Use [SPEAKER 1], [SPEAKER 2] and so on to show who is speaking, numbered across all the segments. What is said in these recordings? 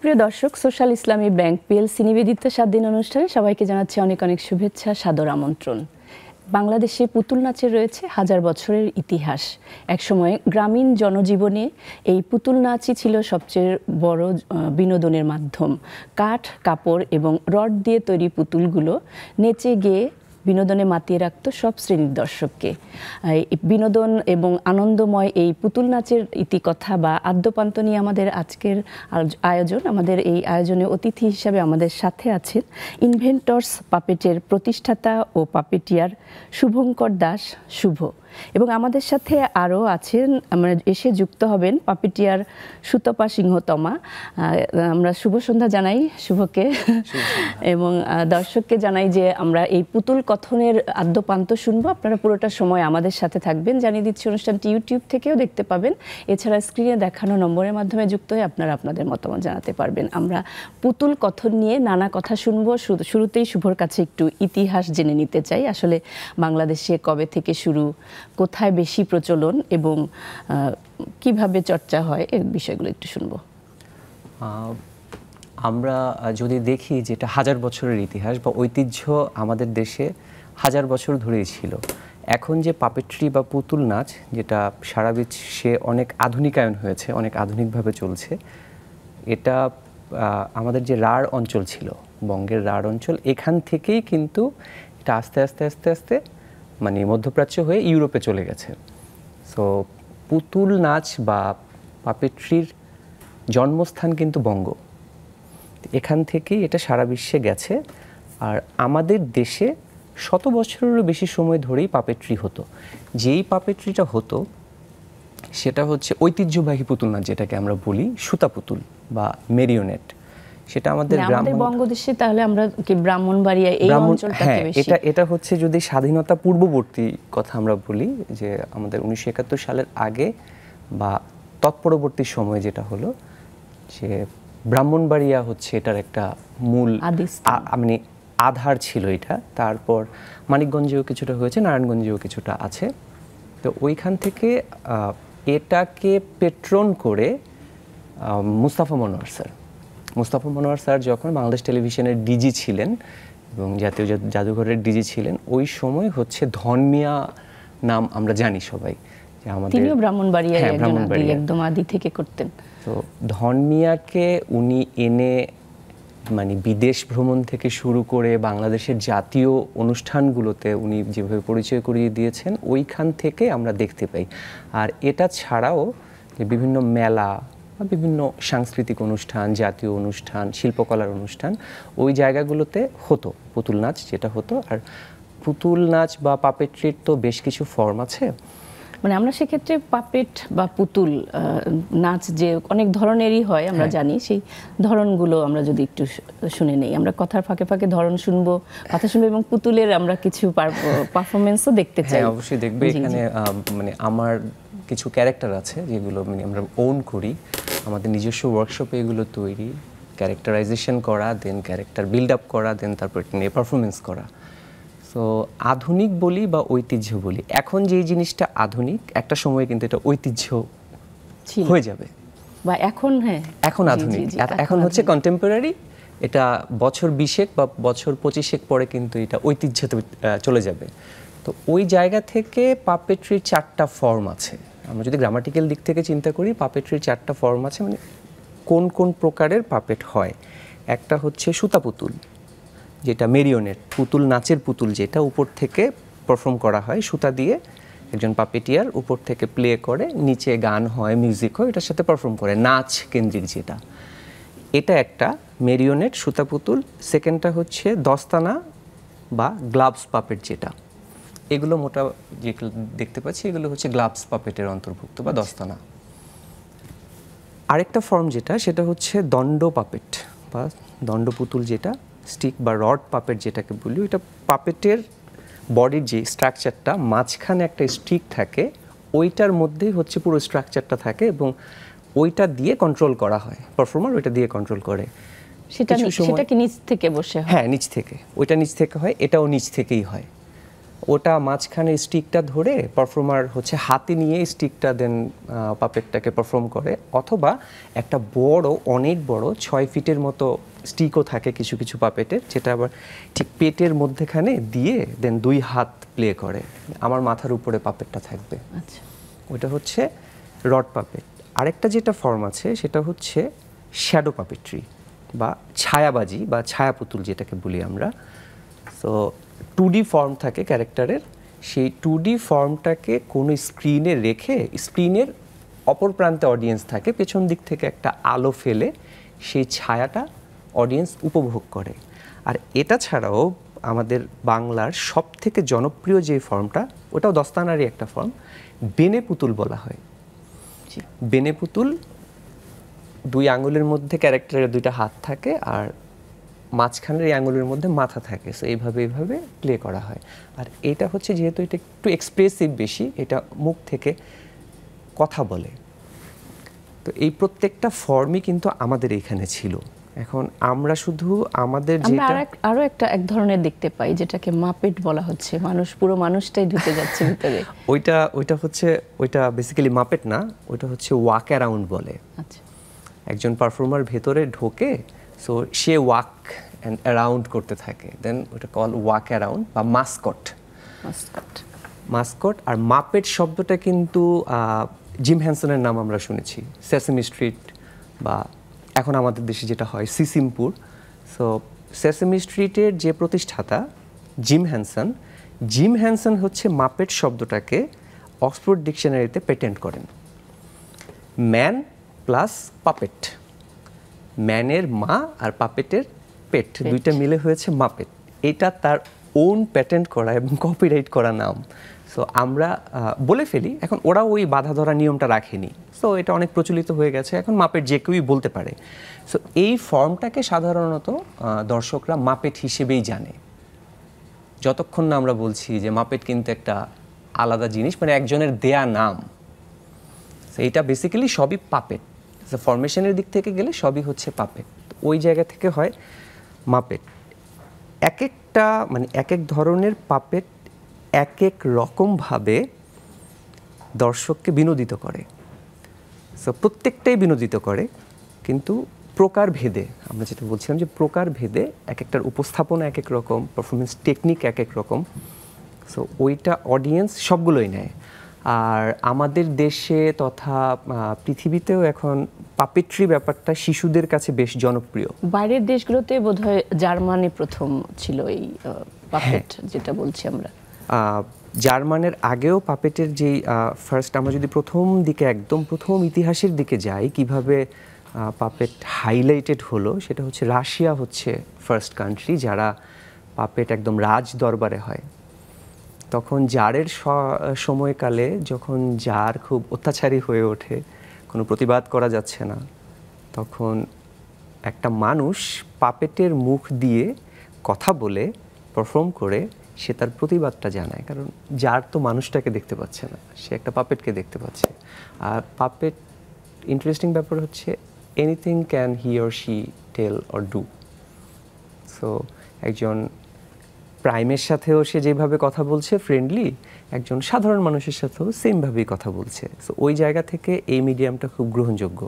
[SPEAKER 1] সুপ্রিয় দর্শক, সোশ্যাল ইসলামী bank PLC নিবেদিত 7 দিন অনুষ্ঠানে সবাইকে জানাচ্ছি অনেক অনেক শুভেচ্ছা, সাদর আমন্ত্রণ। বাংলাদেশে পুতুল নাচের রয়েছে হাজার বছরের ইতিহাস। একসময় গ্রামীণ জনজীবনে এই পুতুল নাচই ছিল সবচেয়ে বড় বিনোদনের মাধ্যম। কাঠ, কাপড় এবং রড দিয়ে তৈরি পুতুলগুলো নেচে গেয়ে বিনোদনে মাতিয়ে রাখত সব শ্রেণীর দর্শককে। বিনোদন এবং আনন্দময় এই পুতুল নাচের ইতিকথা বা আদ্যপান্ত নিয়ে আমাদের আজকের আয়োজন। আমাদের এই আয়োজনে অতিথি হিসাবে আমাদের সাথে আছেন ইনভেন্টরস পাপেটের প্রতিষ্ঠাতা ও পাপেটিয়ার শুভঙ্কর দাস শুভ, এবং আমাদের সাথে আরও আছেন, আমরা এসে যুক্ত হবেন পাপেটিয়ার সুতপা সিংহতমা। আমরা শুভ সন্ধ্যা জানাই শুভকে এবং দর্শককে জানাই যে আমরা এই পুতুল কথনের আদ্যপান্ত শুনবো। আপনারা পুরোটা সময় আমাদের সাথে থাকবেন। জানিয়ে দিচ্ছি, অনুষ্ঠানটি ইউটিউব থেকেও দেখতে পাবেন। এছাড়া স্ক্রিনে দেখানো নম্বরের মাধ্যমে যুক্ত হয়ে আপনারা আপনাদের মতামত জানাতে পারবেন। আমরা পুতুল কথন নিয়ে নানা কথা শুনবো। শুরুতেই শুভর কাছে একটু ইতিহাস জেনে নিতে চাই। আসলে বাংলাদেশে কবে থেকে শুরু, কোথায় বেশি প্রচলন এবং কিভাবে চর্চা হয়, এই বিষয়গুলো একটু শুনবো।
[SPEAKER 2] আমরা যদি দেখি যেটা হাজার বছরের ইতিহাস বা ঐতিহ্য আমাদের দেশে হাজার বছর ধরেই ছিল। এখন যে পাপেট্রি বা পুতুল নাচ, যেটা সারা বিশ্বে অনেক আধুনিকায়ন হয়েছে, অনেক আধুনিকভাবে চলছে, এটা আমাদের যে রাঢ় অঞ্চল ছিল, বঙ্গের রাঢ় অঞ্চল, এখান থেকেই কিন্তু এটা আস্তে আস্তে আস্তে আস্তে মানে মধ্যপ্রাচ্য হয়ে ইউরোপে চলে গেছে। সো পুতুল নাচ বা পাপেট্রির জন্মস্থান কিন্তু বঙ্গ, এখান থেকেই এটা সারা বিশ্বে গেছে। আর আমাদের দেশে শত বছরেরও বেশি সময় ধরেই পাপেট্রি হতো। যেই পাপেট্রিটা হতো সেটা হচ্ছে ঐতিহ্যবাহী পুতুল নাচ, যেটাকে আমরা বলি সুতা পুতুল বা মেরিওনেট। সেটা আমাদের
[SPEAKER 1] বঙ্গদেশে, তাহলে আমরা কি ব্রাহ্মণবাড়িয়া এই অঞ্চলটাতে বেশি?
[SPEAKER 2] এটা হচ্ছে যদি স্বাধীনতা পূর্ববর্তী কথা আমরা বলি, যে আমাদের 1971 সালের আগে বা তৎপরবর্তী সময় যেটা হলো, যে ব্রাহ্মণবাড়িয়া হচ্ছে এটার একটা মূল মানে আধার ছিল এটা। তারপর মানিকগঞ্জেও কিছুটা হয়েছে, নারায়ণগঞ্জেও কিছুটা আছে। তো ওইখান থেকে এটাকে পেট্রন করে মুস্তাফা মনোয়ার স্যার যখন বাংলাদেশ টেলিভিশনের ডিজি ছিলেন এবং জাতীয় জাদুঘরের ডিজি ছিলেন, ওই সময় হচ্ছে ধন মিয়া নাম আমরা জানি সবাই, যে আমাদের
[SPEAKER 1] তিনিও ব্রাহ্মণবাড়িয়ায় একদম আদি থেকে করতেন।
[SPEAKER 2] তো ধন মিয়াকে উনি এনে মানে বিদেশ ভ্রমণ থেকে শুরু করে বাংলাদেশের জাতীয় অনুষ্ঠানগুলোতে উনি যেভাবে পরিচয় করিয়ে দিয়েছেন, ওইখান থেকে আমরা দেখতে পাই। আর এটা ছাড়াও যে বিভিন্ন মেলা বা বিভিন্ন সাংস্কৃতিক অনুষ্ঠান, জাতীয় অনুষ্ঠান, শিল্পকলার অনুষ্ঠান, ওই জায়গাগুলোতে হতো পুতুল নাচ, যেটা হতো। আর পুতুল নাচ বা পাপেট্রির তো বেশ কিছু ফর্ম আছে।
[SPEAKER 1] মানে আমরা সেক্ষেত্রে পাপেট বা পুতুল নাচ যে অনেক ধরনেরই হয় আমরা জানি, সেই ধরনগুলো আমরা যদি একটু শুনে নেই। আমরা কথার ফাঁকে ফাঁকে ধরন শুনবো, কথা শুনবো এবং পুতুলের আমরা কিছু পারফরমেন্সও দেখতে চাই।
[SPEAKER 2] অবশ্যই দেখবে। এখানে মানে আমার কিছু ক্যারেক্টার আছে যেগুলো মানে আমরা ওন করি, আমাদের নিজস্ব ওয়ার্কশপে এগুলো তৈরি, ক্যারেক্টারাইজেশন করা, দেন ক্যারেক্টার বিল্ড আপ করা, দেন তারপর নিয়ে পারফরমেন্স করা। তো আধুনিক বলি বা ঐতিহ্য বলি, এখন যেই জিনিসটা আধুনিক, একটা সময় কিন্তু এটা ঐতিহ্য হয়ে যাবে
[SPEAKER 1] বা এখন
[SPEAKER 2] আধুনিক, এখন হচ্ছে কন্টেম্পোরারি। এটা বছর 20 বা বছর 25 পরে কিন্তু এটা ঐতিহ্যতে চলে যাবে। তো ওই জায়গা থেকে পাপেট্রির 4টা ফর্ম আছে। আমরা যদি গ্রামাটিক্যাল দিক থেকে চিন্তা করি, পাপেট্রির 4টা ফর্ম আছে, মানে কোন কোন প্রকারের পাপেট হয়। একটা হচ্ছে সুতা পুতুল, যেটা মেরিওনেট পুতুল, নাচের পুতুল, যেটা উপর থেকে পারফর্ম করা হয় সুতা দিয়ে। একজন পাপেটিয়ার উপর থেকে প্লে করে, নিচে গান হয়, মিউজিক হয়, এটার সাথে পারফর্ম করে, নাচ কেন্দ্রিক যেটা। এটা একটা মেরিওনেট সুতা পুতুল। সেকেন্ডটা হচ্ছে দস্তানা বা গ্লাভস পাপেট, যেটা এগুলো মোটা যেগুলো দেখতে পাচ্ছি এগুলো হচ্ছে গ্লাভস পাপেটের অন্তর্ভুক্ত বা দস্তানা। আরেকটা ফর্ম যেটা, সেটা হচ্ছে দণ্ড পাপেট বা দণ্ড পুতুল, যেটা স্টিক বা রড পাপেট যেটাকে বলি। ওইটা পাপেটের বডির যে স্ট্রাকচারটা, মাঝখানে একটা স্টিক থাকে, ওইটার মধ্যেই হচ্ছে পুরো স্ট্রাকচারটা থাকে এবং ওইটা দিয়ে কন্ট্রোল করা হয়, পারফর্মার ওইটা দিয়ে কন্ট্রোল করে।
[SPEAKER 1] সেটা কি নিচ থেকে বসে হয়?
[SPEAKER 2] নিচ থেকে, ওইটা নিচ থেকে হয়, এটাও নিচ থেকেই হয়। ওটা মাঝখানে স্টিকটা ধরে পারফর্মার হচ্ছে হাতে নিয়ে স্টিকটা দেন পাপেটটাকে পারফর্ম করে, অথবা একটা বড় অনেক বড় 6 ফিটের মতো স্টিকও থাকে কিছু কিছু পাপেটের, যেটা আবার ঠিক পেটের মধ্যেখানে দিয়ে দেন 2 হাত প্লে করে, আমার মাথার উপরে পাপেটটা থাকবে।
[SPEAKER 1] আচ্ছা,
[SPEAKER 2] ওইটা হচ্ছে রড পাপেট। আরেকটা যেটা ফর্ম আছে সেটা হচ্ছে শ্যাডো পাপেট্রি বা ছায়াবাজি বা ছায়াপুতুল যেটাকে বলি আমরা। সো 2D ফর্ম থাকে ক্যারেক্টারের, সেই 2D ফর্মটাকে কোনো স্ক্রিনে রেখে স্ক্রিনের অপর প্রান্তে অডিয়েন্স থাকে, পেছন দিক থেকে একটা আলো ফেলে সেই ছায়াটা অডিয়েন্স উপভোগ করে। আর এটা ছাড়াও আমাদের বাংলার সবথেকে জনপ্রিয় যে ফর্মটা, ওটাও দস্তানারই একটা ফর্ম, বেনে পুতুল বলা হয়। বেনে পুতুল 2 আঙুলের মধ্যে ক্যারেক্টারের 2টা হাত থাকে আর মাঝখানের এই আঙুলের মধ্যে মাথা থাকে। সো এইভাবে প্লে করা হয়। আর এটা হচ্ছে যেহেতু এটা একটু এক্সপ্রেসিভ বেশি, এটা মুখ থেকে কথা বলে, তো এই প্রত্যেকটা ফর্মই কিন্তু আমাদের এখানে ছিল। এখন আমরা শুধু আমাদের যেটা
[SPEAKER 1] আরো এক ধরনের দেখতে পাই যেটাকে মাপেট বলা হচ্ছে, পুরো মানুষটাই ঢুকে যাচ্ছে ভিতরে।
[SPEAKER 2] ওইটা বেসিক্যালি মাপেট না, ওইটা হচ্ছে ওয়াক অ্যারাউন্ড বলে।
[SPEAKER 1] আচ্ছা,
[SPEAKER 2] একজন পারফর্মার ভেতরে ঢোকে, so say walk and around করতে থাকে, দেন ওটা কল ওয়াক অ্যারাউন্ড বা মাস্কট। আর মাপেট শব্দটা কিন্তু জিম হ্যানসনের নাম আমরা শুনেছি, সেসেমি স্ট্রিট বা এখন আমাদের দেশে যেটা হয় সিসিমপুর। সো সেসেমি স্ট্রিটের যে প্রতিষ্ঠাতা জিম হ্যানসন হচ্ছে মাপেট শব্দটাকে অক্সফোর্ড ডিকশনারিতে পেটেন্ট করেন। ম্যান প্লাস পাপেট, ম্যানের মা আর পাপেটের পেট, দুইটা মিলে হয়েছে মাপেট। এটা তার ওন প্যাটেন্ট করা এবং কপিরাইট করা নাম। সো আমরা বলে ফেলি, এখন ওরা ওই বাধা ধরা নিয়মটা রাখেনি, সো এটা অনেক প্রচলিত হয়ে গেছে, এখন মাপেট যে কেউই বলতে পারে। সো এই ফর্মটাকে সাধারণত দর্শকরা মাপেট হিসেবেই জানে, যতক্ষণ না আমরা বলছি যে মাপেট কিন্তু একটা আলাদা জিনিস, মানে একজনের দেয়া নাম। এইটা বেসিক্যালি সবই পাপেট, ফরমেশনের দিক থেকে গেলে সবই হচ্ছে পাপেট। ওই জায়গা থেকে হয় মাপেট। এক এক ধরনের পাপেট এক এক রকমভাবে দর্শককে বিনোদিত করে। সো প্রত্যেকটাই বিনোদিত করে, কিন্তু প্রকার ভেদে, আমরা যেটা বলছিলাম যে প্রকার ভেদে এক একটার উপস্থাপনা এক এক রকম, পারফরমেন্স টেকনিক এক এক রকম। সো ওইটা অডিয়েন্স সবগুলোই নেয়। আর আমাদের দেশে তথা পৃথিবীতেও এখন পাপেট্রি ব্যাপারটা শিশুদের কাছে বেশ জনপ্রিয়।
[SPEAKER 1] বাইরের দেশগুলোতে বোধহয় জার্মানি প্রথম ছিল এই পাপেট, যেটা বলছি আমরা।
[SPEAKER 2] জার্মানের আগেও পাপেটের যেই ফার্স্ট, আমরা যদি একদম প্রথম ইতিহাসের দিকে যাই, কিভাবে পাপেট হাইলাইটেড হলো, সেটা হচ্ছে রাশিয়া হচ্ছে ফার্স্ট কান্ট্রি যারা পাপেট একদম রাজ দরবারে হয়। তখন জারের সময়কালে যখন জার খুব অত্যাচারী হয়ে ওঠে, কোনো প্রতিবাদ করা যাচ্ছে না, তখন একটা মানুষ পাপেটের মুখ দিয়ে কথা বলে পারফর্ম করে সে তার প্রতিবাদটা জানায়, কারণ জার তো মানুষটাকে দেখতে পাচ্ছে না, সে একটা পাপেটকে দেখতে পাচ্ছে। আর পাপেট ইন্টারেস্টিং ব্যাপার হচ্ছে anything can he or she tell or do. So একজন প্রাইমের সাথেও সে যেভাবে কথা বলছে ফ্রেন্ডলি, একজন সাধারণ মানুষের সাথেও সেমভাবেই কথা বলছে। সো ওই জায়গা থেকে এই মিডিয়ামটা খুব গ্রহণযোগ্য।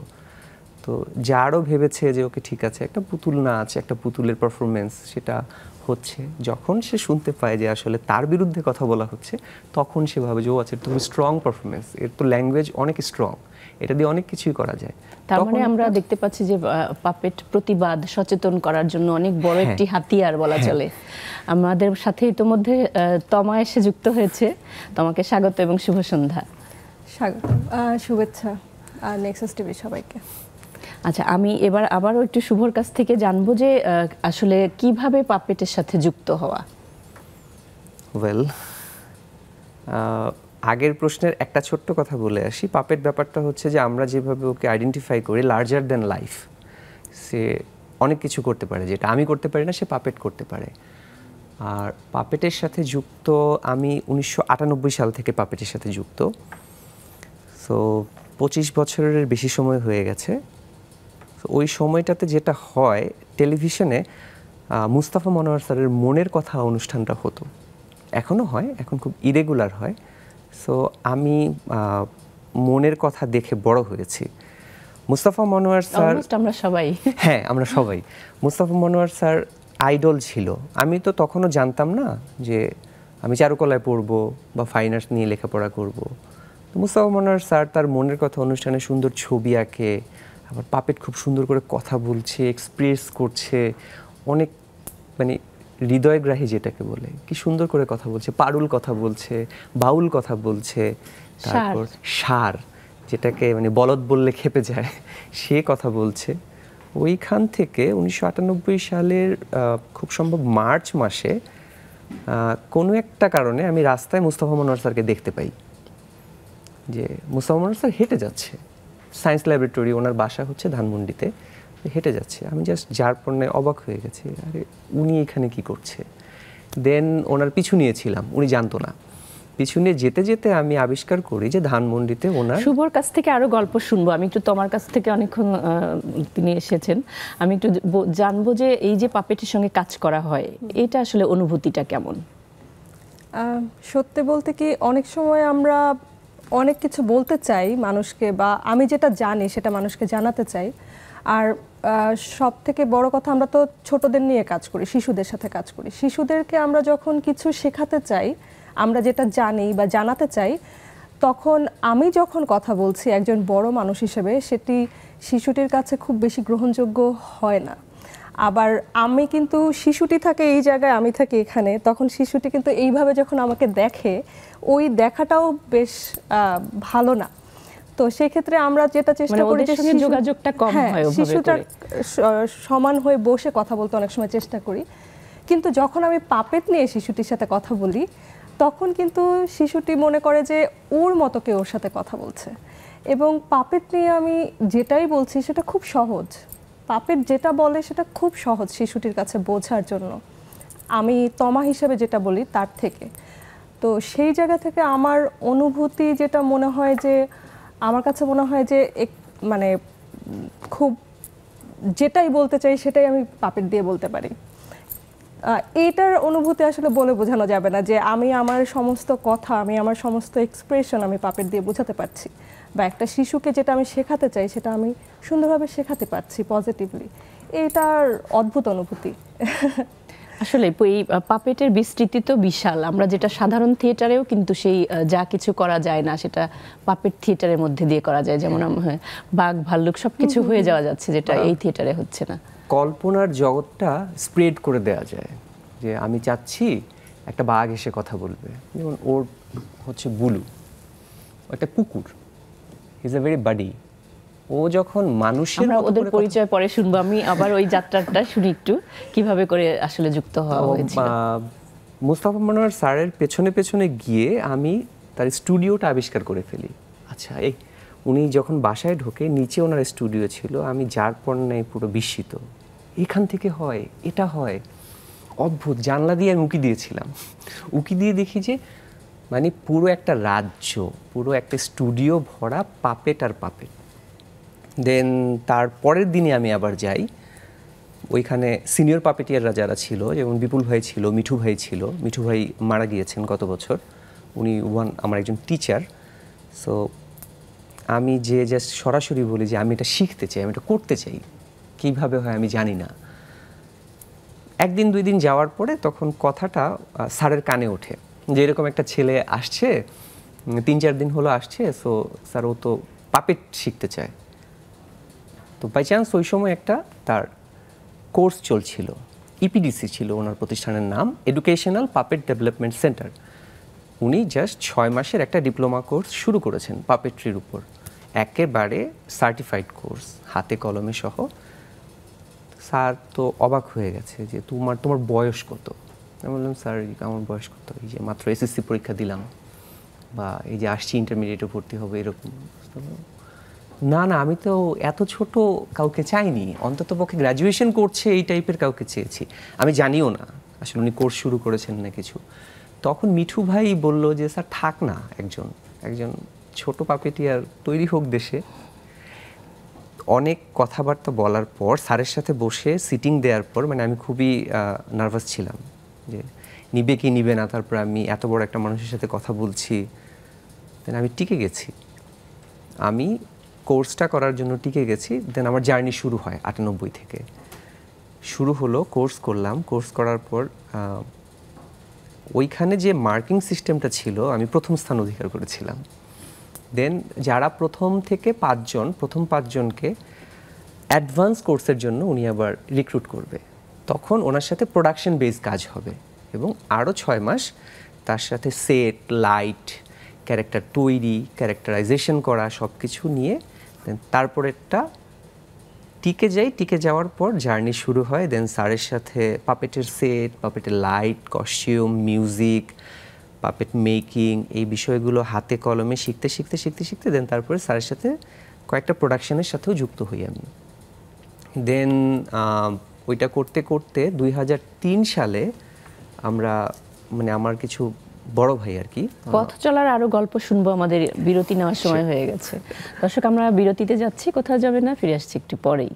[SPEAKER 2] তো যারও ভেবেছে যে ওকে ঠিক আছে, একটা পুতুল নাচ, একটা পুতুলের পারফরমেন্স, সেটা হচ্ছে, যখন সে শুনতে পায় যে আসলে তার বিরুদ্ধে কথা বলা হচ্ছে, তখন সে ভাবে যে ও আচ্ছা, খুব স্ট্রং পারফরমেন্স, এর তো ল্যাঙ্গুয়েজ অনেক স্ট্রং, এটা দিয়ে অনেক কিছুই করা যায়।
[SPEAKER 1] তার মানে আমরা দেখতে পাচ্ছি যে পাপেট প্রতিবাদ সচেতন করার জন্য অনেক বড় একটি হাতিয়ার বলা চলে। আমাদের সাথে ইতোমধ্যে তমা এসে যুক্ত হয়েছে। তোমাকে স্বাগত এবং শুভ সন্ধ্যা।
[SPEAKER 3] স্বাগত, শুভেচ্ছা নেক্সাস টিভি সবাইকে।
[SPEAKER 1] আচ্ছা, আমি এবার আবারও একটু শুভর কাছ থেকে জানবো যে আসলে কিভাবে পাপেটের সাথে যুক্ত হওয়া।
[SPEAKER 2] ওয়েল, আগের প্রশ্নের একটা ছোট্ট কথা বলে আসি। পাপেট ব্যাপারটা হচ্ছে যে আমরা যেভাবে ওকে আইডেন্টিফাই করি, লার্জার দ্যান লাইফ, সে অনেক কিছু করতে পারে, যেটা আমি করতে পারি না সে পাপেট করতে পারে। আর পাপেটের সাথে যুক্ত আমি 1998 সাল থেকে পাপেটের সাথে যুক্ত। সো 25 বছরের বেশি সময় হয়ে গেছে। ওই সময়টাতে যেটা হয়, টেলিভিশনে মুস্তাফা মনোয়ার স্যারের মনের কথা অনুষ্ঠানটা হতো, এখনও হয়, এখন খুব ইরেগুলার হয়। সো আমি মনের কথা দেখে বড় হয়েছি। মুস্তাফা মনোয়ার স্যার,
[SPEAKER 1] আমরা সবাই,
[SPEAKER 2] হ্যাঁ আমরা সবাই, মুস্তাফা মনোয়ার স্যার আইডল ছিল। আমি তো তখনও জানতাম না যে আমি চারুকলায় পড়বো বা ফাইন আর্টস নিয়ে লেখাপড়া করব। তো মুস্তাফা মনোয়ার স্যার তার মনের কথা অনুষ্ঠানে সুন্দর ছবি আঁকে, আবার পাপেট খুব সুন্দর করে কথা বলছে, এক্সপ্রেস করছে, অনেক মানে হৃদয়গ্রাহী যেটাকে বলে, কি সুন্দর করে কথা বলছে, পারুল কথা বলছে, বাউল কথা বলছে, তারপর সার যেটাকে মানে বলদ বললে খেপে যায় সে কথা বলছে। ওইখান থেকে 1998 সালের খুব সম্ভব মার্চ মাসে কোনো একটা কারণে আমি রাস্তায় মুস্তাফা মনোয়ার স্যারকে দেখতে পাই, যে মুস্তাফা মনোয়ার স্যার হেঁটে যাচ্ছে সায়েন্স ল্যাবরেটরি, ওনার বাসা হচ্ছে ধানমন্ডিতে, হেঁটে যাচ্ছে। আমি জাস্ট যার পণ্যে অবাক হয়ে গেছি, আরে উনি এখানে কি করছে। দেন ওনার পিছু নিয়েছিলাম, উনি জানতো না। পিছু নিয়ে যেতে যেতে আমি আবিষ্কার করি যে ধানমন্ডিতে ওনার।
[SPEAKER 1] শুভর কাছ থেকে আরো গল্প শুনবো, আমি একটু তোমার কাছ থেকে অনেকক্ষণ তিনি এসেছেন, আমি একটু জানবো যে এই যে পাপেটের সঙ্গে কাজ করা হয় এটা আসলে অনুভূতিটা কেমন?
[SPEAKER 3] সত্যি বলতে কি অনেক সময় আমরা অনেক কিছু বলতে চাই মানুষকে, বা আমি যেটা জানি সেটা মানুষকে জানাতে চাই। আর সব থেকে বড় কথা, আমরা তো ছোটদের নিয়ে কাজ করি, শিশুদের সাথে কাজ করি। শিশুদেরকে আমরা যখন কিছু শেখাতে চাই, আমরা যেটা জানি বা জানাতে চাই, তখন আমি যখন কথা বলছি একজন বড় মানুষ হিসেবে, সেটি শিশুটির কাছে খুব বেশি গ্রহণযোগ্য হয় না। আবার আমি কিন্তু, শিশুটি থাকে এই জায়গায়, আমি থাকি এখানে, তখন শিশুটি কিন্তু এইভাবে যখন আমাকে দেখে, ওই দেখাটাও বেশ ভালো না। তো সেই ক্ষেত্রে আমরা যেটা চেষ্টা করি যে
[SPEAKER 1] যোগাযোগটা কম হয়,
[SPEAKER 3] শিশুটা সমান হয়ে বসে কথা বলতে অনেক সময় চেষ্টা করি। কিন্তু যখন আমি পাপেট নিয়ে শিশুটির সাথে কথা বলি, তখন কিন্তু শিশুটি মনে করে যে ওর মতো কেউ ওর সাথে কথা বলছে। এবং পাপেট নিয়ে আমি যেটাই বলছি সেটা খুব সহজ, পাপেট যেটা বলে সেটা খুব সহজ শিশুটির কাছে বোঝার জন্য, আমি তমা হিসেবে যেটা বলি তার থেকে। তো সেই জায়গা থেকে আমার অনুভূতি যেটা মনে হয় যে, আমার কাছে মনে হয় যে মানে খুব যেটাই বলতে চাই সেটাই আমি পাপেট দিয়ে বলতে পারি। এইটার অনুভূতি আসলে বলে বোঝানো যাবে না যে আমি আমার সমস্ত কথা, আমি আমার সমস্ত এক্সপ্রেশন আমি পাপেট দিয়ে বোঝাতে পারছি, বা একটা শিশুকে যেটা আমি শেখাতে চাই সেটা আমি সুন্দরভাবে শেখাতে পারছি পজিটিভলি। এইটার অদ্ভুত অনুভূতি।
[SPEAKER 1] আসলে এই পাপেটের বিস্তৃতি তো বিশাল, আমরা যেটা সাধারণ থিয়েটারেও কিন্তু সেই যা কিছু করা যায় না সেটা পাপেট থিয়েটারের মধ্যে দিয়ে করা যায়, যেমন বাঘ ভাল্লুক সবকিছু হয়ে যাওয়া যাচ্ছে, যেটা এই থিয়েটারে হচ্ছে না।
[SPEAKER 2] কল্পনার জগৎটা স্প্রেড করে দেওয়া যায়, যে আমি চাচ্ছি একটা বাঘ এসে কথা বলবে, যেমন ওর হচ্ছে বুলু, একটা কুকুর, ইজ এ ভেরি বাডি। ও যখন মানুষের,
[SPEAKER 1] আমরা ওদের পরিচয় পরে শুনবো, আমি আবার ওই যাত্রাটা শুনি একটু, কিভাবে করে আসলে যুক্ত হওয়া হয়েছিল।
[SPEAKER 2] মুস্তাফা মনোয়ার স্যারের পেছনে পেছনে গিয়ে আমি তার স্টুডিওটা আবিষ্কার করে ফেলি। আচ্ছা, এই উনি যখন বাসায় ঢোকে, নিচে ওনার স্টুডিও ছিল, আমি যার পণ্যে পুরো বিস্মিত, এখান থেকে হয়, এটা হয়, অদ্ভুত। জানলা দিয়ে আমি উকি দিয়েছিলাম, উকি দিয়ে দেখি যে মানে পুরো একটা রাজ্য, পুরো একটা স্টুডিও ভরা পাপেট আর পাপেট। দেন তার পরের দিনে আমি আবার যাই, ওইখানে সিনিয়র পাপেটিয়াররা যারা ছিল, যেমন বিপুল ভাই ছিল, মিঠু ভাই ছিল। মিঠু ভাই মারা গিয়েছেন গত বছর, উনি আমার একজন টিচার। সো আমি যে জাস্ট সরাসরি বলি যে আমি এটা শিখতে চাই, আমি এটা করতে চাই, কীভাবে হয় আমি জানি না। একদিন দুই দিন যাওয়ার পরে তখন কথাটা স্যারের কানে ওঠে যে এরকম একটা ছেলে আসছে, 3-4 দিন হলো আসছে, সো স্যার ও তো পাপেট শিখতে চায়। তো বাই চান্স ওই সময় একটা তার কোর্স চলছিল, ইপিডিসি ছিল ওনার প্রতিষ্ঠানের নাম, এডুকেশনাল পাপেট ডেভেলপমেন্ট সেন্টার। উনি জাস্ট 6 মাসের একটা ডিপ্লোমা কোর্স শুরু করেছেন পাপেট্রির উপর, একেবারে সার্টিফাইড কোর্স, হাতে কলমে সহ। স্যার তো অবাক হয়ে গেছে যে তোমার বয়স কত? আমি বললাম স্যার আমার বয়স কত, এই যে মাত্র এসএসসি পরীক্ষা দিলাম, বা এই যে আসছি ইন্টারমিডিয়েটে ভর্তি হবে এরকম। না না, আমি তো এত ছোট কাউকে চাইনি, অন্তত পক্ষে গ্র্যাজুয়েশন করছে এই টাইপের কাউকে চেয়েছি। আমি জানিও না আসলে উনি কোর্স শুরু করেছেন না কিছু। তখন মিঠু ভাই বলল যে স্যার থাক না, একজন ছোট পাপেটিয়ার তৈরি হোক দেশে। অনেক কথাবার্তা বলার পর স্যারের সাথে বসে সিটিং দেওয়ার পর, মানে আমি খুবই নার্ভাস ছিলাম যে নিবে কি নিবে না, তারপর আমি এত বড় একটা মানুষের সাথে কথা বলছি। দেন আমি টিকে গেছি, আমি কোর্সটা করার জন্য টিকে গেছি। দেন আমার জার্নি শুরু হয় 98 থেকে শুরু হলো, কোর্স করলাম। কোর্স করার পর ওইখানে যে মার্কিং সিস্টেমটা ছিল, আমি প্রথম স্থান অধিকার করেছিলাম। দেন যারা প্রথম থেকে প্রথম পাঁচজনকে অ্যাডভান্স কোর্সের জন্য উনি আবার রিক্রুট করবে, তখন ওনার সাথে প্রোডাকশন বেস কাজ হবে এবং আরও 6 মাস তার সাথে সেট, লাইট, ক্যারেক্টার তৈরি, ক্যারেক্টারাইজেশন করা, সব কিছু নিয়ে দেন তারপরেরটা টিকে যাওয়ার পর জার্নি শুরু হয়। দেন স্যারের সাথে পাপেটের সেট, পাপেটের light, costume, music, puppet making, এই বিষয়গুলো হাতে কলমে শিখতে দেন তারপরে স্যারের সাথে কয়েকটা প্রোডাকশনের সাথেও যুক্ত হই আমি। দেন ওইটা করতে করতে 2003 সালে আমরা মানে আমার কিছু বড় ভাই আর কি,
[SPEAKER 1] পথ চলার আরো গল্প শুনবো, আমাদের বিরতি নেওয়ার সময় হয়ে গেছে। দর্শক, আমরা বিরতিতে যাচ্ছি, কোথাও যাবে না, ফিরে আসছি একটু পরেই।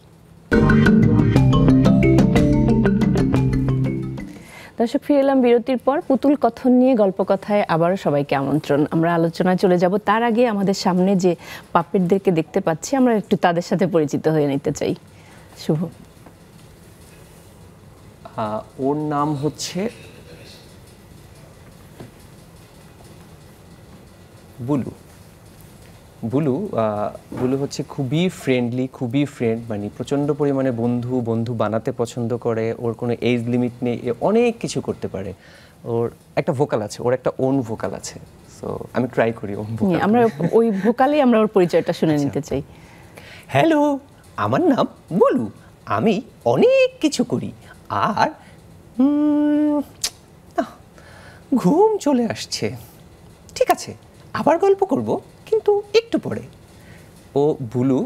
[SPEAKER 1] দর্শক, ফিরে এলাম বিরতির পর। পুতুল কথন নিয়ে গল্প কথায় আবারও সবাইকে আমন্ত্রণ। আমরা আলোচনায় চলে যাব, তার আগে আমাদের সামনে যে পাপেটদেরকে দেখতে পাচ্ছি, আমরা একটু তাদের সাথে পরিচিত হয়ে নিতে চাই। শুভ,
[SPEAKER 2] ওর নাম হচ্ছে বুলু। বুলু হচ্ছে খুবই ফ্রেন্ডলি, মানে প্রচণ্ড পরিমাণে বন্ধু বানাতে পছন্দ করে। ওর কোনো এজ লিমিট নেই, অনেক কিছু করতে পারে। ওর একটা ভোকাল আছে, ওর একটা ওন ভোকাল আছে। সো আমি ট্রাই করি ওন ভোকাল।
[SPEAKER 1] আমরা ওই ভোকালেই আমরা ওর পরিচয়টা শুনে নিতে চাই।
[SPEAKER 2] হ্যালো, আমার নাম বুলু, আমি অনেক কিছু করি, আর ঘুম চলে আসছে। ঠিক আছে, আবার গল্প করব, কিন্তু একটু পরে। বুলু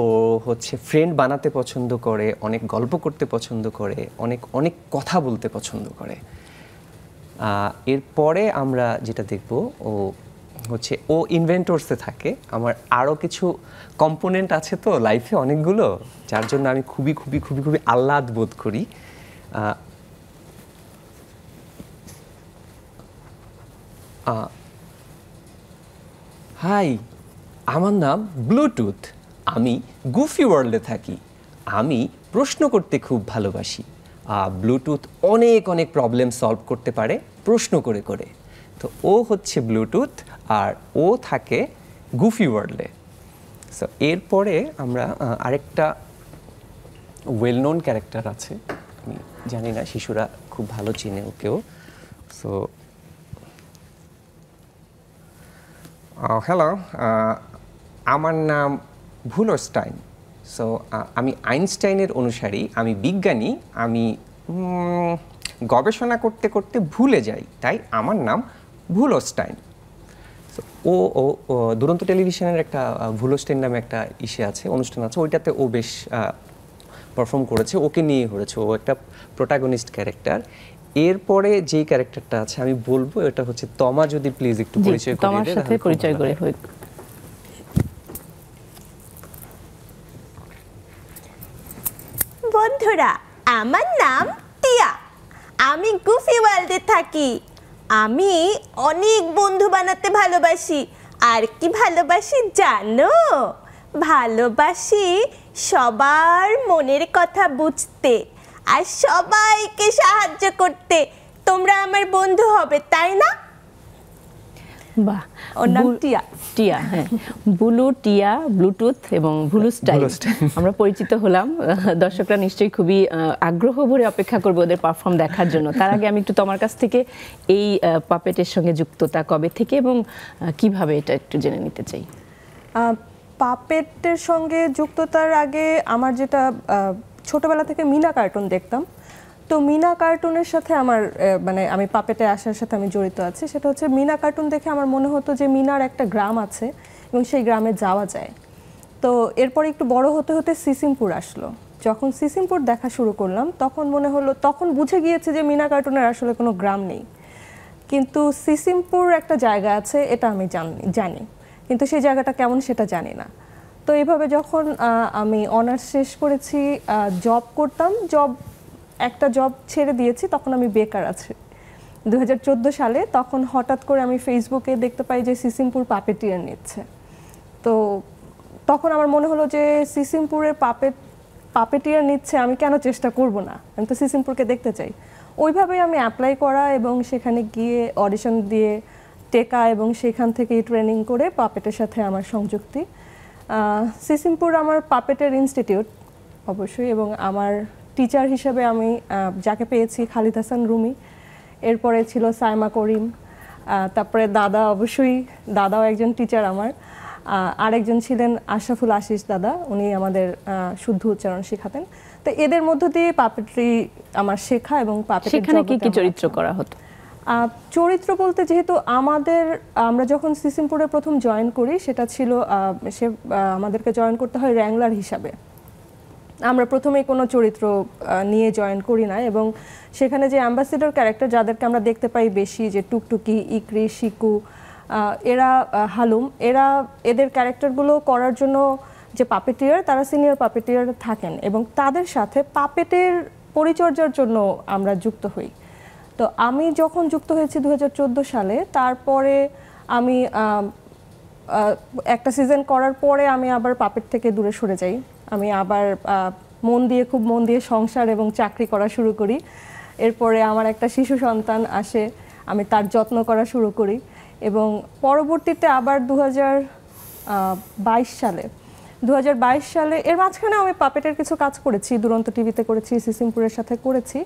[SPEAKER 2] ও হচ্ছে ফ্রেন্ড বানাতে পছন্দ করে, অনেক গল্প করতে পছন্দ করে, অনেক কথা বলতে পছন্দ করে। এরপরে আমরা যেটা দেখব, ও ইনভেন্টরসে থাকে। আমার আরও কিছু কম্পোনেন্ট আছে তো লাইফে অনেকগুলো, যার জন্য আমি খুবই আহ্লাদ বোধ করি। হাই, আমার নাম ব্লুটুথ, আমি গুফি ওয়ার্ল্ডে থাকি। আমি প্রশ্ন করতে খুব ভালোবাসি। ব্লুটুথ অনেক প্রবলেম সলভ করতে পারে প্রশ্ন করে। তো ও হচ্ছে ব্লুটুথ, আর ও থাকে গুফি ওয়ার্ল্ডে। সো এরপরে আমরা আরেকটা ওয়েল নোন ক্যারেক্টার আছে, আমি জানি না শিশুরা খুব ভালো চিনে ওকেও। সো হ্যালো, আমার নাম ভুলস্টাইন। সো আমি আইনস্টাইনের অনুসারী, আমি বিজ্ঞানী। আমি গবেষণা করতে ভুলে যাই, তাই আমার নাম ভুলস্টাইন। ও দুরন্ত টেলিভিশনের একটা ভুলস্টাইন নামে একটা আছে, অনুষ্ঠান আছে, ওইটাতে ও বেশ পারফর্ম করেছে, ওকে নিয়ে করেছে। ও একটা প্রোটাগনিস্ট ক্যারেক্টার। এরপরে যেই ক্যারেক্টারটা আছে আমি বলবো, এটা হচ্ছে তমা। যদি প্লিজ একটু পরিচয় করিয়ে দেন।
[SPEAKER 1] তোমার সাথে পরিচয় করে হোক।
[SPEAKER 4] বন্ধুরা, আমার নাম টিয়া, আমি গুফি ওয়ার্ল্ডে থাকি। আমি অনেক বন্ধু বানাতে ভালোবাসি। আর কি ভালোবাসি জানো? ভালোবাসি সবার মনের কথা বুঝতে আর সবাইকে সাহায্য করতে। তোমরা আমার বন্ধু হবে, তাই না?
[SPEAKER 1] বাহ,
[SPEAKER 3] ওর নাম টিয়া।
[SPEAKER 1] টিয়া, হ্যাঁ। বুলু, টিয়া, ব্লুটুথ এবং ভুলুস্টাইল আমরা পরিচিত হলাম। দর্শকরা নিশ্চয়ই খুবই আগ্রহ ভরে অপেক্ষা করবে ওদের পারফর্ম দেখার জন্য। তার আগে আমি একটু তোমার কাছ থেকে এই পাপেটের সঙ্গে যুক্ততা কবে থেকে এবং কিভাবে, এটা একটু জেনে নিতে চাই।
[SPEAKER 3] পাপেটের সঙ্গে যুক্ততার আগে আমার যেটা, ছোটবেলা থেকে মিনা কার্টুন দেখতাম। তো মিনা কার্টুনের সাথে আমার মানে আমি পাপেটে আসার সাথে আমি জড়িত আছি। সেটা হচ্ছে মিনা কার্টুন দেখে আমার মনে হতো যে মিনার একটা গ্রাম আছে এবং সেই গ্রামে যাওয়া যায়। তো এরপর একটু বড় হতে হতে সিসিমপুর আসলো। যখন সিসিমপুর দেখা শুরু করলাম, তখন মনে হলো, তখন বুঝে গিয়েছে যে মিনা কার্টুনের আসলে কোনো গ্রাম নেই, কিন্তু সিসিমপুর একটা জায়গা আছে, এটা আমি জানি, কিন্তু সেই জায়গাটা কেমন সেটা জানি না। তো এইভাবে যখন আমি অনার্স শেষ করেছি, জব করতাম, জব একটা জব ছেড়ে দিয়েছি, তখন আমি বেকার আছি 2014 সালে। তখন হঠাৎ করে আমি ফেসবুকে দেখতে পাই যে সিসিমপুর পাপেটিয়ার নিচ্ছে। তো তখন আমার মনে হলো যে সিসিমপুরের পাপেটিয়ার নিচ্ছে, আমি কেন চেষ্টা করব না, আমি তো সিসিমপুরকে দেখতে চাই। ওইভাবেই আমি অ্যাপ্লাই করা এবং সেখানে গিয়ে অডিশন দিয়ে টেকা এবং সেখান থেকেই ট্রেনিং করে পাপেটের সাথে আমার সংযুক্তি। সিসিমপুর আমার পাপেটের ইনস্টিটিউট অবশ্যই, এবং আমার টিচার হিসেবে আমি যাকে পেয়েছি খালিদ হাসান রুমি, এরপরে ছিল সাইমা করিম, তারপরে দাদা, অবশ্যই দাদাও একজন টিচার আমার। আরেকজন ছিলেন আশরাফুল আশিস দাদা, উনি আমাদের শুদ্ধ উচ্চারণ শেখাতেন। তো এদের মধ্য দিয়ে পাপেট্রি আমার শেখা এবং
[SPEAKER 1] সেখানে কি কি চরিত্র করা হতো?
[SPEAKER 3] চরিত্র বলতে, যেহেতু আমরা যখন সিসিমপুরে প্রথম জয়েন করি, সেটা ছিল আমাদেরকে জয়েন করতে হয় র্যাংলার হিসাবে। আমরা প্রথমেই কোনো চরিত্র নিয়ে জয়েন করি না, এবং সেখানে যে অ্যাম্বাসেডর ক্যারেক্টার যাদেরকে আমরা দেখতে পাই বেশি, যে টুকটুকি, ইকরি, শিকু, এরা হালুম, এদের ক্যারেক্টারগুলো করার জন্য যে পাপেটিয়ার, তারা সিনিয়র পাপেটিয়ার থাকেন এবং তাদের সাথে পাপেটের পরিচর্যার জন্য আমরা যুক্ত হই। তো আমি যখন যুক্ত হয়েছি 2014 সালে, তারপরে আমি একটা সিজন করার পরে আমি আবার পাপেট থেকে দূরে সরে যাই। আমি আবার খুব মন দিয়ে সংসার এবং চাকরি করা শুরু করি। এরপরে আমার একটা শিশু সন্তান আসে, আমি তার যত্ন করা শুরু করি, এবং পরবর্তীতে আবার 2022 সালে এর মাঝখানে আমি পাপেটের কিছু কাজ করেছি, দুরন্ত টিভিতে করেছি, সিসিমপুরের সাথে করেছি।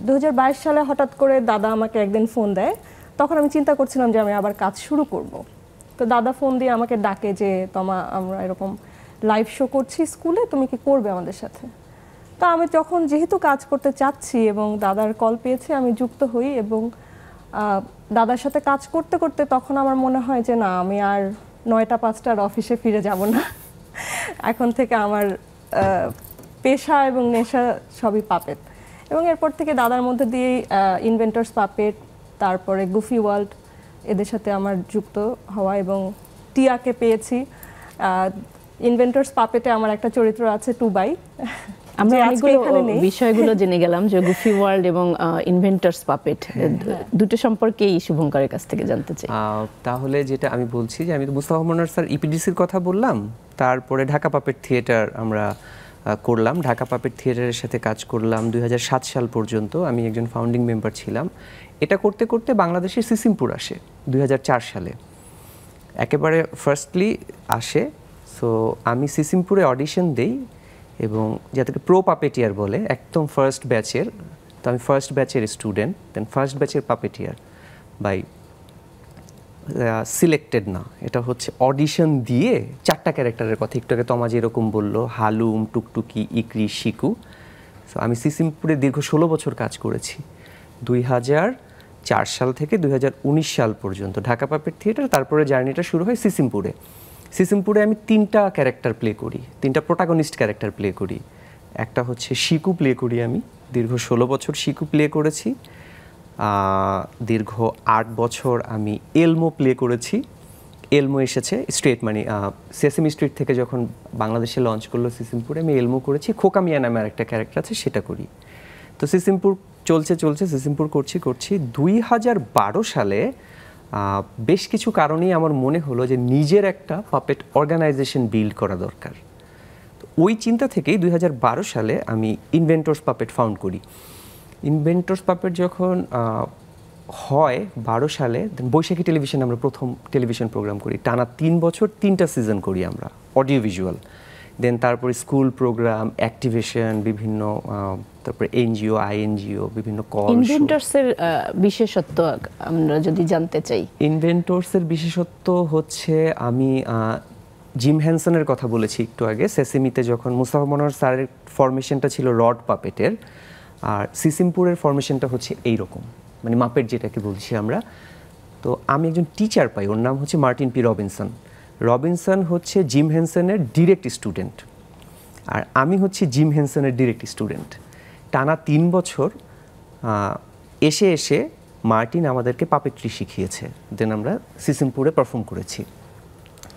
[SPEAKER 3] 2022 সালে হঠাৎ করে দাদা আমাকে একদিন ফোন দেয়। তখন আমি চিন্তা করছিলাম যে আমি আবার কাজ শুরু করব। তো দাদা ফোন দিয়ে আমাকে ডাকে যে, তোমা, আমরা এরকম লাইভ শো করছি স্কুলে, তুমি কি করবে আমাদের সাথে? তো আমি যখন যেহেতু কাজ করতে চাচ্ছি এবং দাদার কল পেয়েছি, আমি যুক্ত হই, এবং দাদার সাথে কাজ করতে করতে তখন আমার মনে হয় যে না, আমি আর 9টা 5টার অফিসে ফিরে যাব না। এখন থেকে আমার পেশা এবং নেশা সবই পাপেট। এবং এরপর থেকে দাদার মধ্যে দিয়েই ইনভেন্টরস পাপেট, তারপরে গুফি ওয়ার্ল্ড, এদের সাথে আমার যুক্ত হওয়া, এবং টিয়াকে পেয়েছি। ইনভেন্টরস পাপেটে আমার একটা চরিত্র আছে, টুবাই।
[SPEAKER 1] আমরা অনেকগুলো বিষয়গুলো জেনে গেলাম, যে গুফি ওয়ার্ল্ড এবং ইনভেন্টরস পাপেট দুটো সম্পর্কেই শুভঙ্করের কাছ থেকে জানতে চাই।
[SPEAKER 2] তাহলে যেটা আমি বলছি, যে আমি তো মুস্তাফা মনোয়ার স্যার ইপিডিসির কথা বললাম, তারপরে ঢাকা পাপেট থিয়েটার আমরা করলাম। ঢাকা পাপেট থিয়েটারের সাথে কাজ করলাম 2007 সাল পর্যন্ত। আমি একজন ফাউন্ডিং মেম্বার ছিলাম। এটা করতে করতে বাংলাদেশের সিসিমপুর আসে 2004 সালে, একেবারে ফার্স্টলি আসে। সো আমি সিসিমপুরে অডিশন দেই, এবং যাদেরকে প্রো পাপেটিয়ার বলে, একদম ফার্স্ট ব্যাচের। তো আমি ফার্স্ট ব্যাচের স্টুডেন্ট, দেন ফার্স্ট ব্যাচের পাপেটিয়ার বাই সিলেক্টেড না, এটা হচ্ছে অডিশন দিয়ে 4টা ক্যারেক্টারের কথা একটু আগে তমা যেরকম বললো, হালুম, টুকটুকি, ইকরি, শিকু। সো আমি সিসিমপুরে দীর্ঘ 16 বছর কাজ করেছি, 2004 সাল থেকে 2019 সাল পর্যন্ত ঢাকা পাপেট থিয়েটার। তারপরে জার্নিটা শুরু হয় সিসিমপুরে। সিসিমপুরে আমি 3টা ক্যারেক্টার প্লে করি, 3টা প্রোটাগনিস্ট ক্যারেক্টার প্লে করি। একটা হচ্ছে শিকু প্লে করি, আমি দীর্ঘ 16 বছর শিকু প্লে করেছি। দীর্ঘ 8 বছর আমি এলমো প্লে করেছি। এলমো এসেছে স্ট্রেট, মানে সেসেমি স্ট্রিট থেকে যখন বাংলাদেশে লঞ্চ করলো সিসিমপুরে, আমি এলমো করেছি। খোকা মিয়া নামে আরেকটা ক্যারেক্টার আছে, সেটা করি। তো সিসিমপুর চলছে সিসিমপুর করছি 2012 সালে বেশ কিছু কারণেই আমার মনে হলো যে নিজের একটা পাপেট অর্গানাইজেশন বিল্ড করা দরকার। তো ওই চিন্তা থেকেই 2012 সালে আমি ইনভেন্টরস পাপেট ফাউন্ড করি। ইনভেন্টরস পাপেট যখন হয় 12 সালে, বৈশাখী টেলিভিশনে আমরা প্রথম টেলিভিশন প্রোগ্রাম করি, টানা 3 বছর 3টা সিজন করি আমরা, অডিও ভিজুয়াল। দেন তারপরে স্কুল প্রোগ্রাম, অ্যাক্টিভেশন, বিভিন্ন তারপরে এনজিও, আইএনজিও, বিভিন্ন কল।
[SPEAKER 1] ইনভেন্টরসের বিশেষত্ব আমরা যদি জানতে চাই।
[SPEAKER 2] ইনভেন্টরসের বিশেষত্ব হচ্ছে, আমি জিম হ্যানসনের কথা বলেছি একটু আগে। সেসেমিতে যখন মুস্তাফা মনোয়ার স্যারের ফরমেশনটা ছিল রড পাপেটের, আর সিসিমপুরের ফরমেশনটা হচ্ছে এইরকম, মানে মাপেট যেটাকে বলছি আমরা। তো আমি একজন টিচার পাই, ওর নাম হচ্ছে মার্টিন পি রবিনসন। রবিনসন হচ্ছে জিম হ্যানসনের ডিরেক্ট স্টুডেন্ট, আর আমি হচ্ছি জিম হ্যানসনের ডিরেক্ট স্টুডেন্ট। টানা 3 বছর এসে এসে মার্টিন আমাদেরকে পাপেট্রি শিখিয়েছে। দেন আমরা সিসিমপুরে পারফর্ম করেছি,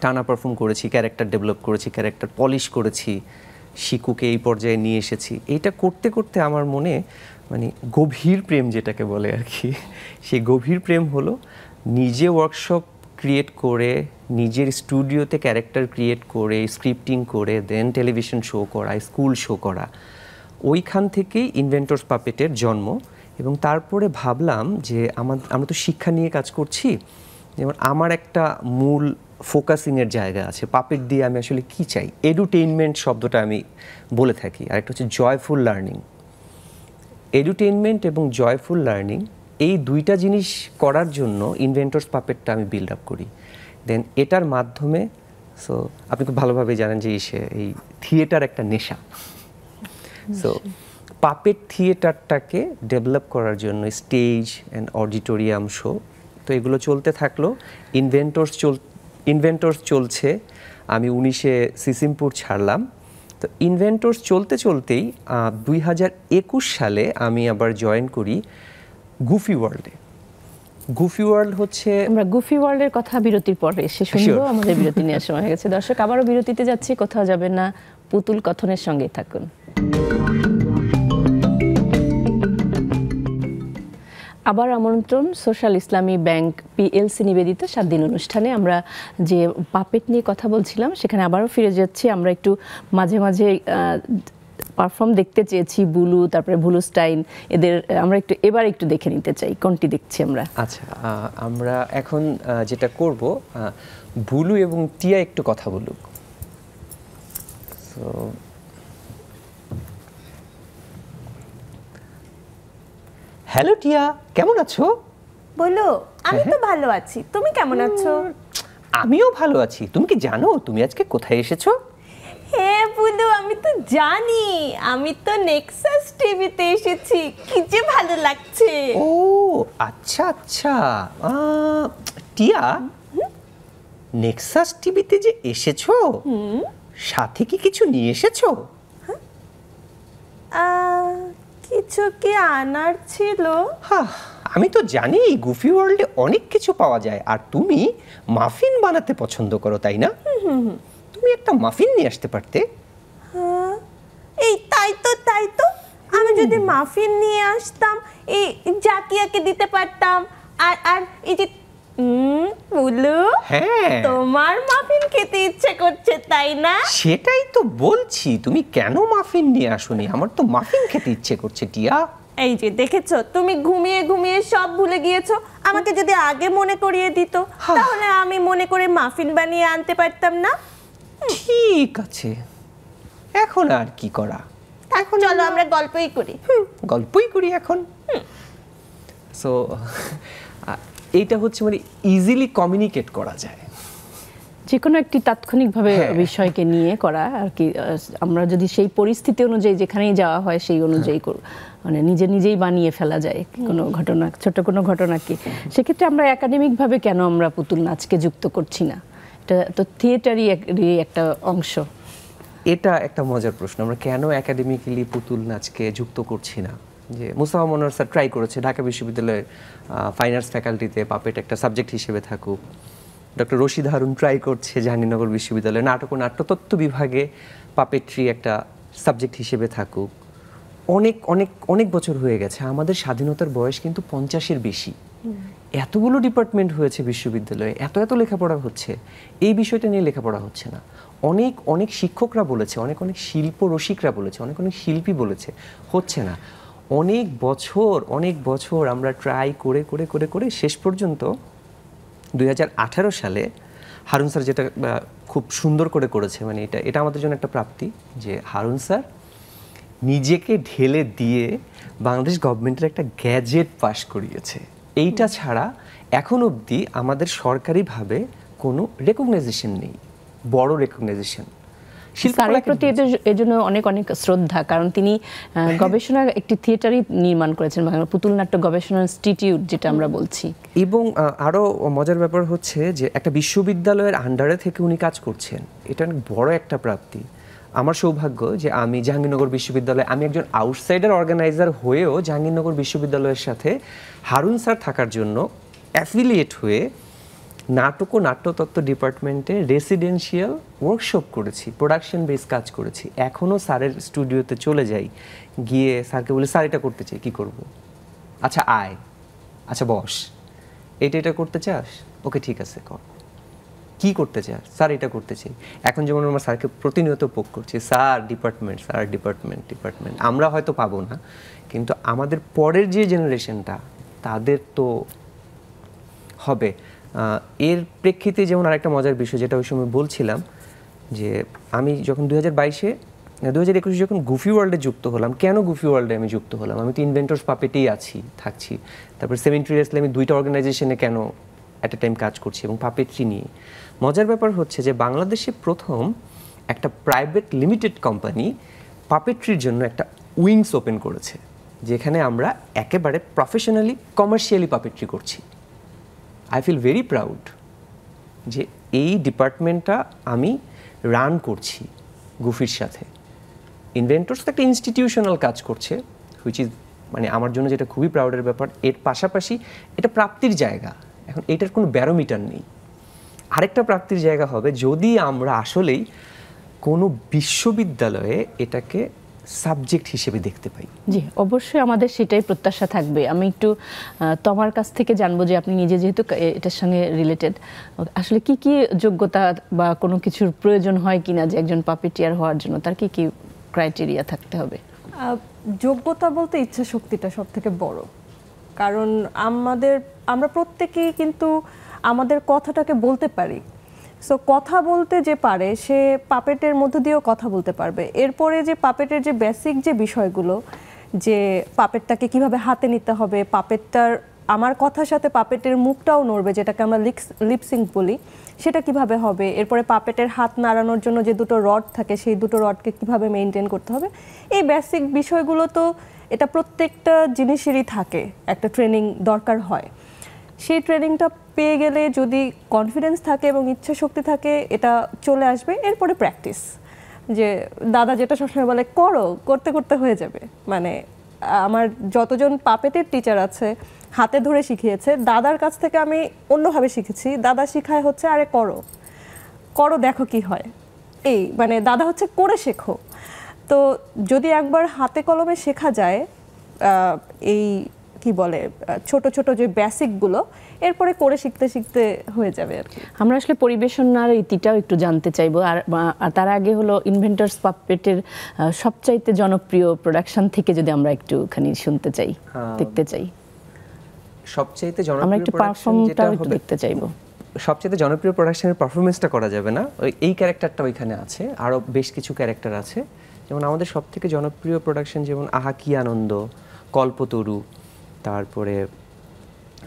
[SPEAKER 2] টানা পারফর্ম করেছি, ক্যারেক্টার ডেভেলপ করেছি, ক্যারেক্টার পলিশ করেছি। শিকুকে এই পর্যায়ে নিয়ে এসেছি। এইটা করতে করতে আমার মনে মানে গভীর প্রেম যেটাকে বলে আর কি, সেই গভীর প্রেম হলো নিজে ওয়ার্কশপ ক্রিয়েট করে, নিজের স্টুডিওতে ক্যারেক্টার ক্রিয়েট করে, স্ক্রিপ্টিং করে, দেন টেলিভিশন শো করা, স্কুল শো করা। ওইখান থেকেই ইনভেন্টরস পাপেটের জন্ম। এবং তারপরে ভাবলাম যে আমরা তো শিক্ষা নিয়ে কাজ করছি, যেমন আমার একটা মূল ফোকাসিংয়ের জায়গা আছে, পাপেট দিয়ে আমি আসলে কি চাই। এডুটেইনমেন্ট শব্দটা আমি বলে থাকি, আর একটা হচ্ছে জয়ফুল লার্নিং। এডুটেইনমেন্ট এবং জয়ফুল লার্নিং, এই দুইটা জিনিস করার জন্য ইনভেন্টরস পাপেটটা আমি বিল্ড আপ করি। দেন এটার মাধ্যমে, সো আপনি খুব ভালোভাবে জানেন যে এই থিয়েটার একটা নেশা। সো পাপেট থিয়েটারটাকে ডেভেলপ করার জন্য স্টেজ অ্যান্ড অডিটোরিয়াম শো, তো এগুলো চলতে থাকলো। ইনভেন্টরস চলছে, আমি 19-এ সিসিমপুর ছাড়লাম। তো ইনভেন্টরস চলতে চলতেই 2021 সালে আমি আবার জয়েন করি গুফি ওয়ার্ল্ডে। গুফি ওয়ার্ল্ড হচ্ছে,
[SPEAKER 1] আমরা গুফি ওয়ার্ল্ডের কথা বিরতির পরে এসে শুনবো।
[SPEAKER 2] Sure.
[SPEAKER 1] আমাদের বিরতি নেওয়ার সময় হয়ে গেছে। দর্শক, আবারও বিরতিতে যাচ্ছি, কোথাও যাবেন না, পুতুল কথনের সঙ্গেই থাকুন। আবার আমন্ত্রণ সোশ্যাল ইসলামী ব্যাংক পিএলসি নিবেদিত 7 দিন অনুষ্ঠানে। আমরা যে পাপেট নিয়ে কথা বলছিলাম সেখানে আবারও ফিরে যাচ্ছি। আমরা একটু মাঝে মাঝে পারফর্ম দেখতে চেয়েছি, বুলু, তারপরে ব্লুস্টাইন, এদের আমরা এবার একটু দেখে নিতে চাই কোনটি দেখছি আমরা।
[SPEAKER 2] আচ্ছা, আমরা এখন যেটা করব, বুলু এবং টিয়া একটু কথা বলুক। সো হ্যালো টিয়া, কেমন আছো?
[SPEAKER 4] বলো, আমি তো ভালো আছি, তুমি কেমন আছো?
[SPEAKER 2] আমিও ভালো আছি। তুমি কি জানো তুমি আজকে কোথায় এসেছো?
[SPEAKER 4] হ্যাঁ বুলু, আমি তো জানি, আমি তো নেক্সাস টিভিতে এসেছি। কি যে ভালো লাগছে।
[SPEAKER 2] ও আচ্ছা আচ্ছা, টিয়া, নেক্সাস টিভিতে যে এসেছো, সাথে কি কিছু নিয়ে এসেছো?
[SPEAKER 4] কিছু কি আনার ছিল?
[SPEAKER 2] আমি তো জানি গুফি ওয়ার্ল্ডে অনেক কিছু পাওয়া যায়, আর তুমি মাফিন বানাতে পছন্দ করো, তাই না? তুমি একটা মাফিন নিয়ে আসতে পারতে।
[SPEAKER 4] এই তাই তো আমি যদি মাফিন নিয়ে আসতাম, এই জাকিয়াকে দিতে পারতাম। আর এই যে বুলু,
[SPEAKER 2] হ্যাঁ,
[SPEAKER 4] তোমার মাফিন খেতে ইচ্ছে করছে তাই না?
[SPEAKER 2] সেটাই তো বলছি, তুমি কেন মাফিন নিয়ে আসোনি? আমার তো মাফিন খেতে ইচ্ছে করছে টিয়া।
[SPEAKER 4] এই যে দেখেছো, তুমি ঘুমিয়ে ঘুমিয়ে সব ভুলে গিয়েছো। আমাকে যদি আগে মনে করিয়ে দিত, তাহলে আমি মনে করে মাফিন বানিয়ে আনতে পারতাম না।
[SPEAKER 2] ঠিক আছে, এখন আর কি করা,
[SPEAKER 4] এখন চলো আমরা গল্পই করি।
[SPEAKER 2] গল্পই করি এখন। সো এইটা হচ্ছে মানে ইজিলি কমিউনিকেট করা যায়,
[SPEAKER 1] যে কোনো একটি তাৎক্ষণিকভাবে বিষয়কে নিয়ে করা আর কি। আমরা যদি সেই পরিস্থিতি অনুযায়ী যেখানেই যাওয়া হয় সেই অনুযায়ী মানে নিজেই বানিয়ে ফেলা যায় কোনো ঘটনা, ছোট কোনো ঘটনাকে। সেক্ষেত্রে আমরা একাডেমিকভাবে কেন আমরা পুতুল নাচকে যুক্ত করছি না? এটা তো থিয়েটারই একটা অংশ।
[SPEAKER 2] এটা একটা মজার প্রশ্ন। আমরা কেন একাডেমিক্যালি পুতুল নাচকে যুক্ত করছি না? যে মুস্তাফা মনোয়ার স্যার ট্রাই করেছে ঢাকা বিশ্ববিদ্যালয়ের ফাইন আর্টস ফ্যাকাল্টিতে পাপেট একটা সাবজেক্ট হিসেবে থাকুক। ডক্টর রশিদ হারুন ট্রাই করছে জাহাঙ্গীরনগর বিশ্ববিদ্যালয়ে নাটক ও নাট্যতত্ত্ব বিভাগে পাপেট্রি একটা সাবজেক্ট হিসেবে থাকুক। অনেক অনেক অনেক বছর হয়ে গেছে, আমাদের স্বাধীনতার বয়স কিন্তু 50-এর বেশি। এতগুলো ডিপার্টমেন্ট হয়েছে বিশ্ববিদ্যালয়ে, এত লেখাপড়া হচ্ছে, এই বিষয়টা নিয়ে লেখাপড়া হচ্ছে না। অনেক শিক্ষকরা বলেছে, অনেক শিল্প রসিকরা বলেছে, অনেক শিল্পী বলেছে, হচ্ছে না। অনেক বছর আমরা ট্রাই করে শেষ পর্যন্ত 2018 সালে হারুন স্যার যেটা খুব সুন্দর করেছে, মানে এটা আমাদের জন্য একটা প্রাপ্তি, যে হারুন স্যার নিজেকে ঢেলে দিয়ে বাংলাদেশ গভর্নমেন্টের একটা গ্যাজেট পাস করিয়েছে। এইটা ছাড়া এখন অবধি আমাদের সরকারিভাবে কোনো রেকগনাইজেশন নেই, বড় রেকগনাইজেশন।
[SPEAKER 1] স্যারের প্রতি এজন্য অনেক শ্রদ্ধা, কারণ তিনি গবেষণা একটি থিয়েটারই নির্মাণ করেছেন, বাংলা পুতুল নাট্য গবেষণা ইনস্টিটিউট যেটা আমরা বলছি।
[SPEAKER 2] এবং আরও মজার ব্যাপার হচ্ছে যে একটা বিশ্ববিদ্যালয়ের আন্ডারে থেকে উনি কাজ করছেন, এটা অনেক বড় একটা প্রাপ্তি। আমার সৌভাগ্য যে আমি জাহাঙ্গীরনগর বিশ্ববিদ্যালয়ে, আমি একজন আউটসাইডার অর্গানাইজার হয়েও জাহাঙ্গীরনগর বিশ্ববিদ্যালয়ের সাথে হারুন স্যার থাকার জন্য অ্যাফিলিয়েট হয়ে নাটক ও নাট্যতত্ত্ব ডিপার্টমেন্টে রেসিডেন্সিয়াল ওয়ার্কশপ করেছি, প্রোডাকশন বেস কাজ করেছি। এখনও স্যারের স্টুডিওতে চলে যাই, গিয়ে স্যারকে বলি স্যার এটা করতে চাই, কী করব? আচ্ছা আয়, আচ্ছা বস, এটা করতে চাস, ওকে ঠিক আছে কর। কি করতে চাস? স্যার এটা করতে চাই। এখন যেমন আমরা স্যারকে প্রতিনিয়ত পোক করছি, স্যার ডিপার্টমেন্ট, স্যার ডিপার্টমেন্ট। আমরা হয়তো পাবো না, কিন্তু আমাদের পরের যে জেনারেশনটা তাদের তো হবে। এর প্রেক্ষিতে যেমন আরেকটা মজার বিষয় যেটা ওই সময় বলছিলাম, যে আমি যখন 2021 যখন গুফি ওয়ার্ল্ডে যুক্ত হলাম। কেন গুফি ওয়ার্ল্ডে আমি যুক্ত হলাম? আমি তো ইনভেন্টর্স পাপেটেই থাকছি। তারপর সেভেন্ট্রিয়াসলি আমি 2টা অর্গানাইজেশনে কেন অ্যাট এ টাইম কাজ করছি এবং পাপেট্রি নিয়ে। মজার ব্যাপার হচ্ছে যে বাংলাদেশে প্রথম একটা প্রাইভেট লিমিটেড কোম্পানি পাপেট্রির জন্য একটা উইংস ওপেন করেছে, যেখানে আমরা একেবারে প্রফেশনালি কমার্শিয়ালি পাপেট্রি করছি। আই ফিল ভেরি প্রাউড যে এই ডিপার্টমেন্টটা আমি রান করছি গুফির সাথে। ইনভেন্টর্স তো একটা ইনস্টিটিউশনাল কাজ করছে, হুইচ ইজ মানে আমার জন্য যেটা খুবই প্রাউডের ব্যাপার। এর পাশাপাশি এটা প্রাপ্তির জায়গা, এখন এটার কোনো ব্যারোমিটার নেই। আরেকটা প্রাপ্তির জায়গা হবে যদি আমরা আসলেই কোনো বিশ্ববিদ্যালয়ে এটাকে সাবজেক্ট হিসেবে দেখতে পাই।
[SPEAKER 1] জি, অবশ্যই আমাদের সেটাই প্রত্যাশা থাকবে। আমি একটু তোমার কাছ থেকে জানবো যে আপনি নিজে যেহেতু এটার সঙ্গে রিলেটেড, আসলে কি কি যোগ্যতা বা কোনো কিছুর প্রয়োজন হয় কিনা যে একজন পাপেটিয়ার হওয়ার জন্য তার কি কি ক্রাইটেরিয়া থাকতে হবে?
[SPEAKER 3] যোগ্যতা বলতে ইচ্ছা শক্তিটা সব থেকে বড়, কারণ আমরা প্রত্যেকেই কিন্তু আমাদের কথাটাকে বলতে পারি। সো কথা বলতে যে পারে সে পাপেটের মধ্য দিয়েও কথা বলতে পারবে। এরপরে যে পাপেটের যে বেসিক যে বিষয়গুলো, যে পাপেটটাকে কিভাবে হাতে নিতে হবে, পাপেটটার আমার কথার সাথে পাপেটের মুখটাও নড়বে, যেটাকে আমরা লিপসিঙ্ক বলি, সেটা কিভাবে হবে। এরপরে পাপেটের হাত নাড়ানোর জন্য যে দুটো রড থাকে সেই দুটো রডকে কিভাবে মেনটেন করতে হবে, এই বেসিক বিষয়গুলো তো এটা প্রত্যেকটা জিনিসেরই থাকে, একটা ট্রেনিং দরকার হয়। সেই ট্রেনিংটা পেয়ে গেলে যদি কনফিডেন্স থাকে এবং ইচ্ছা শক্তি থাকে এটা চলে আসবে। এরপরে প্র্যাকটিস, যে দাদা যেটা সবসময় বলে করতে করতে হয়ে যাবে। মানে আমার যতজন পাপেটের টিচার আছে হাতে ধরে শিখিয়েছে, দাদার কাছ থেকে আমি অন্যভাবে শিখেছি। দাদা শিখায় হচ্ছে আরে করো দেখো কি হয়, এই মানে দাদা হচ্ছে করে শেখো। তো যদি একবার হাতে কলমে শেখা যায় এই কি বলে ছোট ছোট যে বেসিকগুলো, এরপরে করে শিখতে শিখতে হয়ে যাবে আর কি।
[SPEAKER 1] আমরা আসলে পরিবেশনার ইতিটাও একটু জানতে চাইবো। আর তার আগে হলো ইনভেন্টর্স পাপেটের সবচাইতে জনপ্রিয় প্রোডাকশন থেকে যদি আমরা একটুখানি শুনতে চাই, দেখতে চাই।
[SPEAKER 2] সবচাইতে
[SPEAKER 1] আমরা একটু
[SPEAKER 2] জনপ্রিয়
[SPEAKER 1] পারফর্মটাও একটু দেখতে চাইবো।
[SPEAKER 2] সবচেয়ে জনপ্রিয় প্রোডাকশনের পারফরমেন্সটা করা যাবে না, এই ক্যারেক্টারটা ওইখানে আছে, আরও বেশ কিছু ক্যারেক্টার আছে। যেমন আমাদের সবথেকে জনপ্রিয় প্রোডাকশন যেমন আহা কি আনন্দ, কল্পতরু, তারপরে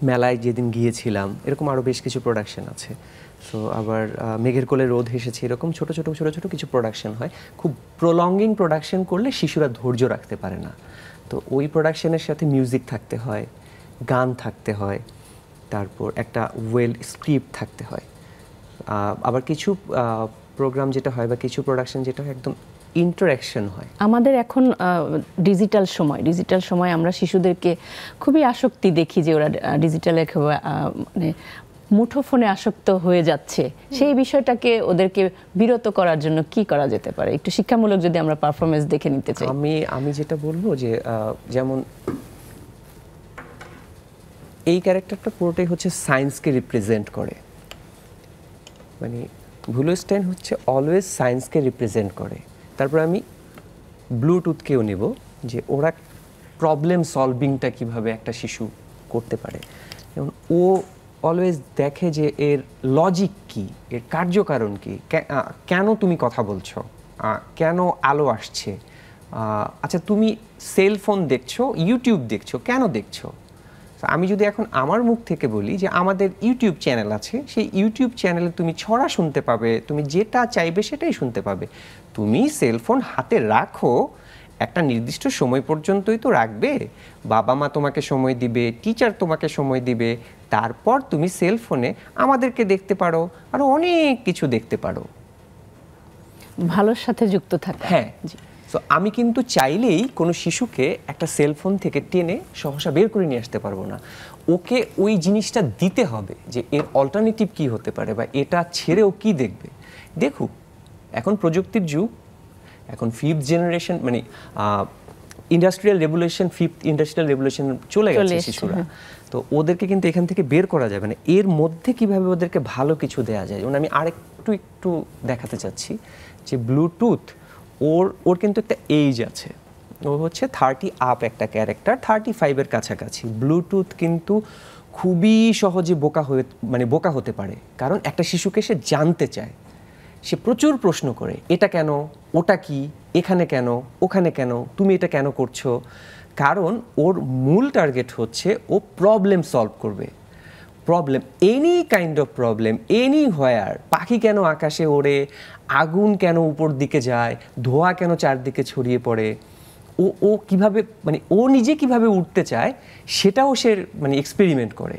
[SPEAKER 2] মেলায় যেদিন গিয়েছিলাম, এরকম আরও বেশ কিছু প্রোডাকশন আছে। সো আবার মেঘের কোলে রোদ হেসেছে, এরকম ছোট ছোট কিছু প্রোডাকশন হয়। খুব প্রলঙ্গিং প্রোডাকশন করলে শিশুরা ধৈর্য রাখতে পারে না, তো ওই প্রোডাকশনের সাথে মিউজিক থাকতে হয়, গান থাকতে হয়, তারপর একটা ওয়েল স্ক্রিপ্ট থাকতে হয়। আবার কিছু প্রোগ্রাম যেটা হয় বা কিছু প্রোডাকশন যেটা হয় একদম ইন্টারঅ্যাকশন হয়।
[SPEAKER 1] আমাদের এখন ডিজিটাল সময় আমরা শিশুদেরকে খুবই আসক্তি দেখি যে ওরা ডিজিটালে মানে মুঠোফোনে আসক্ত হয়ে যাচ্ছে। সেই বিষয়টাকে ওদেরকে বিরত করার জন্য কি করা যেতে পারে? একটু শিক্ষামূলক যদি আমরা পারফরমেন্স দেখে নিতে চাই।
[SPEAKER 2] আমি যেটা বলবো যে যেমন এই ক্যারেক্টারটা পুরোটাই হচ্ছে সায়েন্সকে রিপ্রেজেন্ট করে, মানে ভুলস্টাইন হচ্ছে অলওয়েজ সায়েন্সকে রিপ্রেজেন্ট করে। তারপর আমি ব্লুটুথকেও নেব, যে ওরা প্রবলেম সলভিংটা কিভাবে একটা শিশু করতে পারে। যেমন ও অলওয়েজ দেখে যে এর লজিক কি, এর কার্যকারণ কি, কেন তুমি কথা বলছো, কেন আলো আসছে, আচ্ছা তুমি সেলফোন দেখছো, ইউটিউব দেখছো, কেন দেখছো। আমি যদি এখন আমার মুখ থেকে বলি যে আমাদের ইউটিউব চ্যানেল আছে, সেই ইউটিউব চ্যানেলে তুমি ছড়া শুনতে পাবে, তুমি যেটা চাইবে সেটাই শুনতে পাবে। তুমি সেলফোন হাতে রাখো, একটা নির্দিষ্ট সময় পর্যন্তই তো রাখবে, বাবা মা তোমাকে সময় দিবে, টিচার তোমাকে সময় দিবে, তারপর তুমি সেলফোনে আমাদেরকে দেখতে পারো, আরও অনেক কিছু দেখতে পারো।
[SPEAKER 1] ভালোর সাথে যুক্ত থাকা।
[SPEAKER 2] হ্যাঁ, তো আমি কিন্তু চাইলেই কোনো শিশুকে একটা সেলফোন থেকে টেনে সহসা বের করে নিয়ে আসতে পারবো না। ওকে ওই জিনিসটা দিতে হবে যে এর অল্টারনেটিভ কি হতে পারে বা এটা ছেড়েও কি দেখবে। দেখুক, এখন প্রযুক্তির যুগ, এখন ফিফথ জেনারেশন মানে ইন্ডাস্ট্রিয়াল রেভলিউশন চলে গেছে শিশুরা। তো ওদেরকে কিন্তু এখান থেকে বের করা যাবে না। এর মধ্যে কিভাবে ওদেরকে ভালো কিছু দেওয়া যায়, যেমন আমি একটু দেখাতে চাচ্ছি যে ব্লুটুথ ওর কিন্তু একটা এজ আছে, ও হচ্ছে 30 আপ একটা ক্যারেক্টার, 35-এর কাছাকাছি। ব্লুটুথ কিন্তু খুবই সহজে বোকা হতে পারে, কারণ একটা শিশুকে সে জানতে চায়, সে প্রচুর প্রশ্ন করে, এটা কেন, ওটা কি, এখানে কেন, ওখানে কেন, তুমি এটা কেন করছো। কারণ ওর মূল টার্গেট হচ্ছে ও প্রবলেম সলভ করবে। Problem, any kind of problem, anywhere. পাখি কেন আকাশে ওড়ে, আগুন কেন উপর দিকে যায়, ধোঁয়া কেন চারদিকে ছড়িয়ে পড়ে, ও কিভাবে ও নিজে কিভাবে উঠতে চায় সেটাও সে এক্সপেরিমেন্ট করে।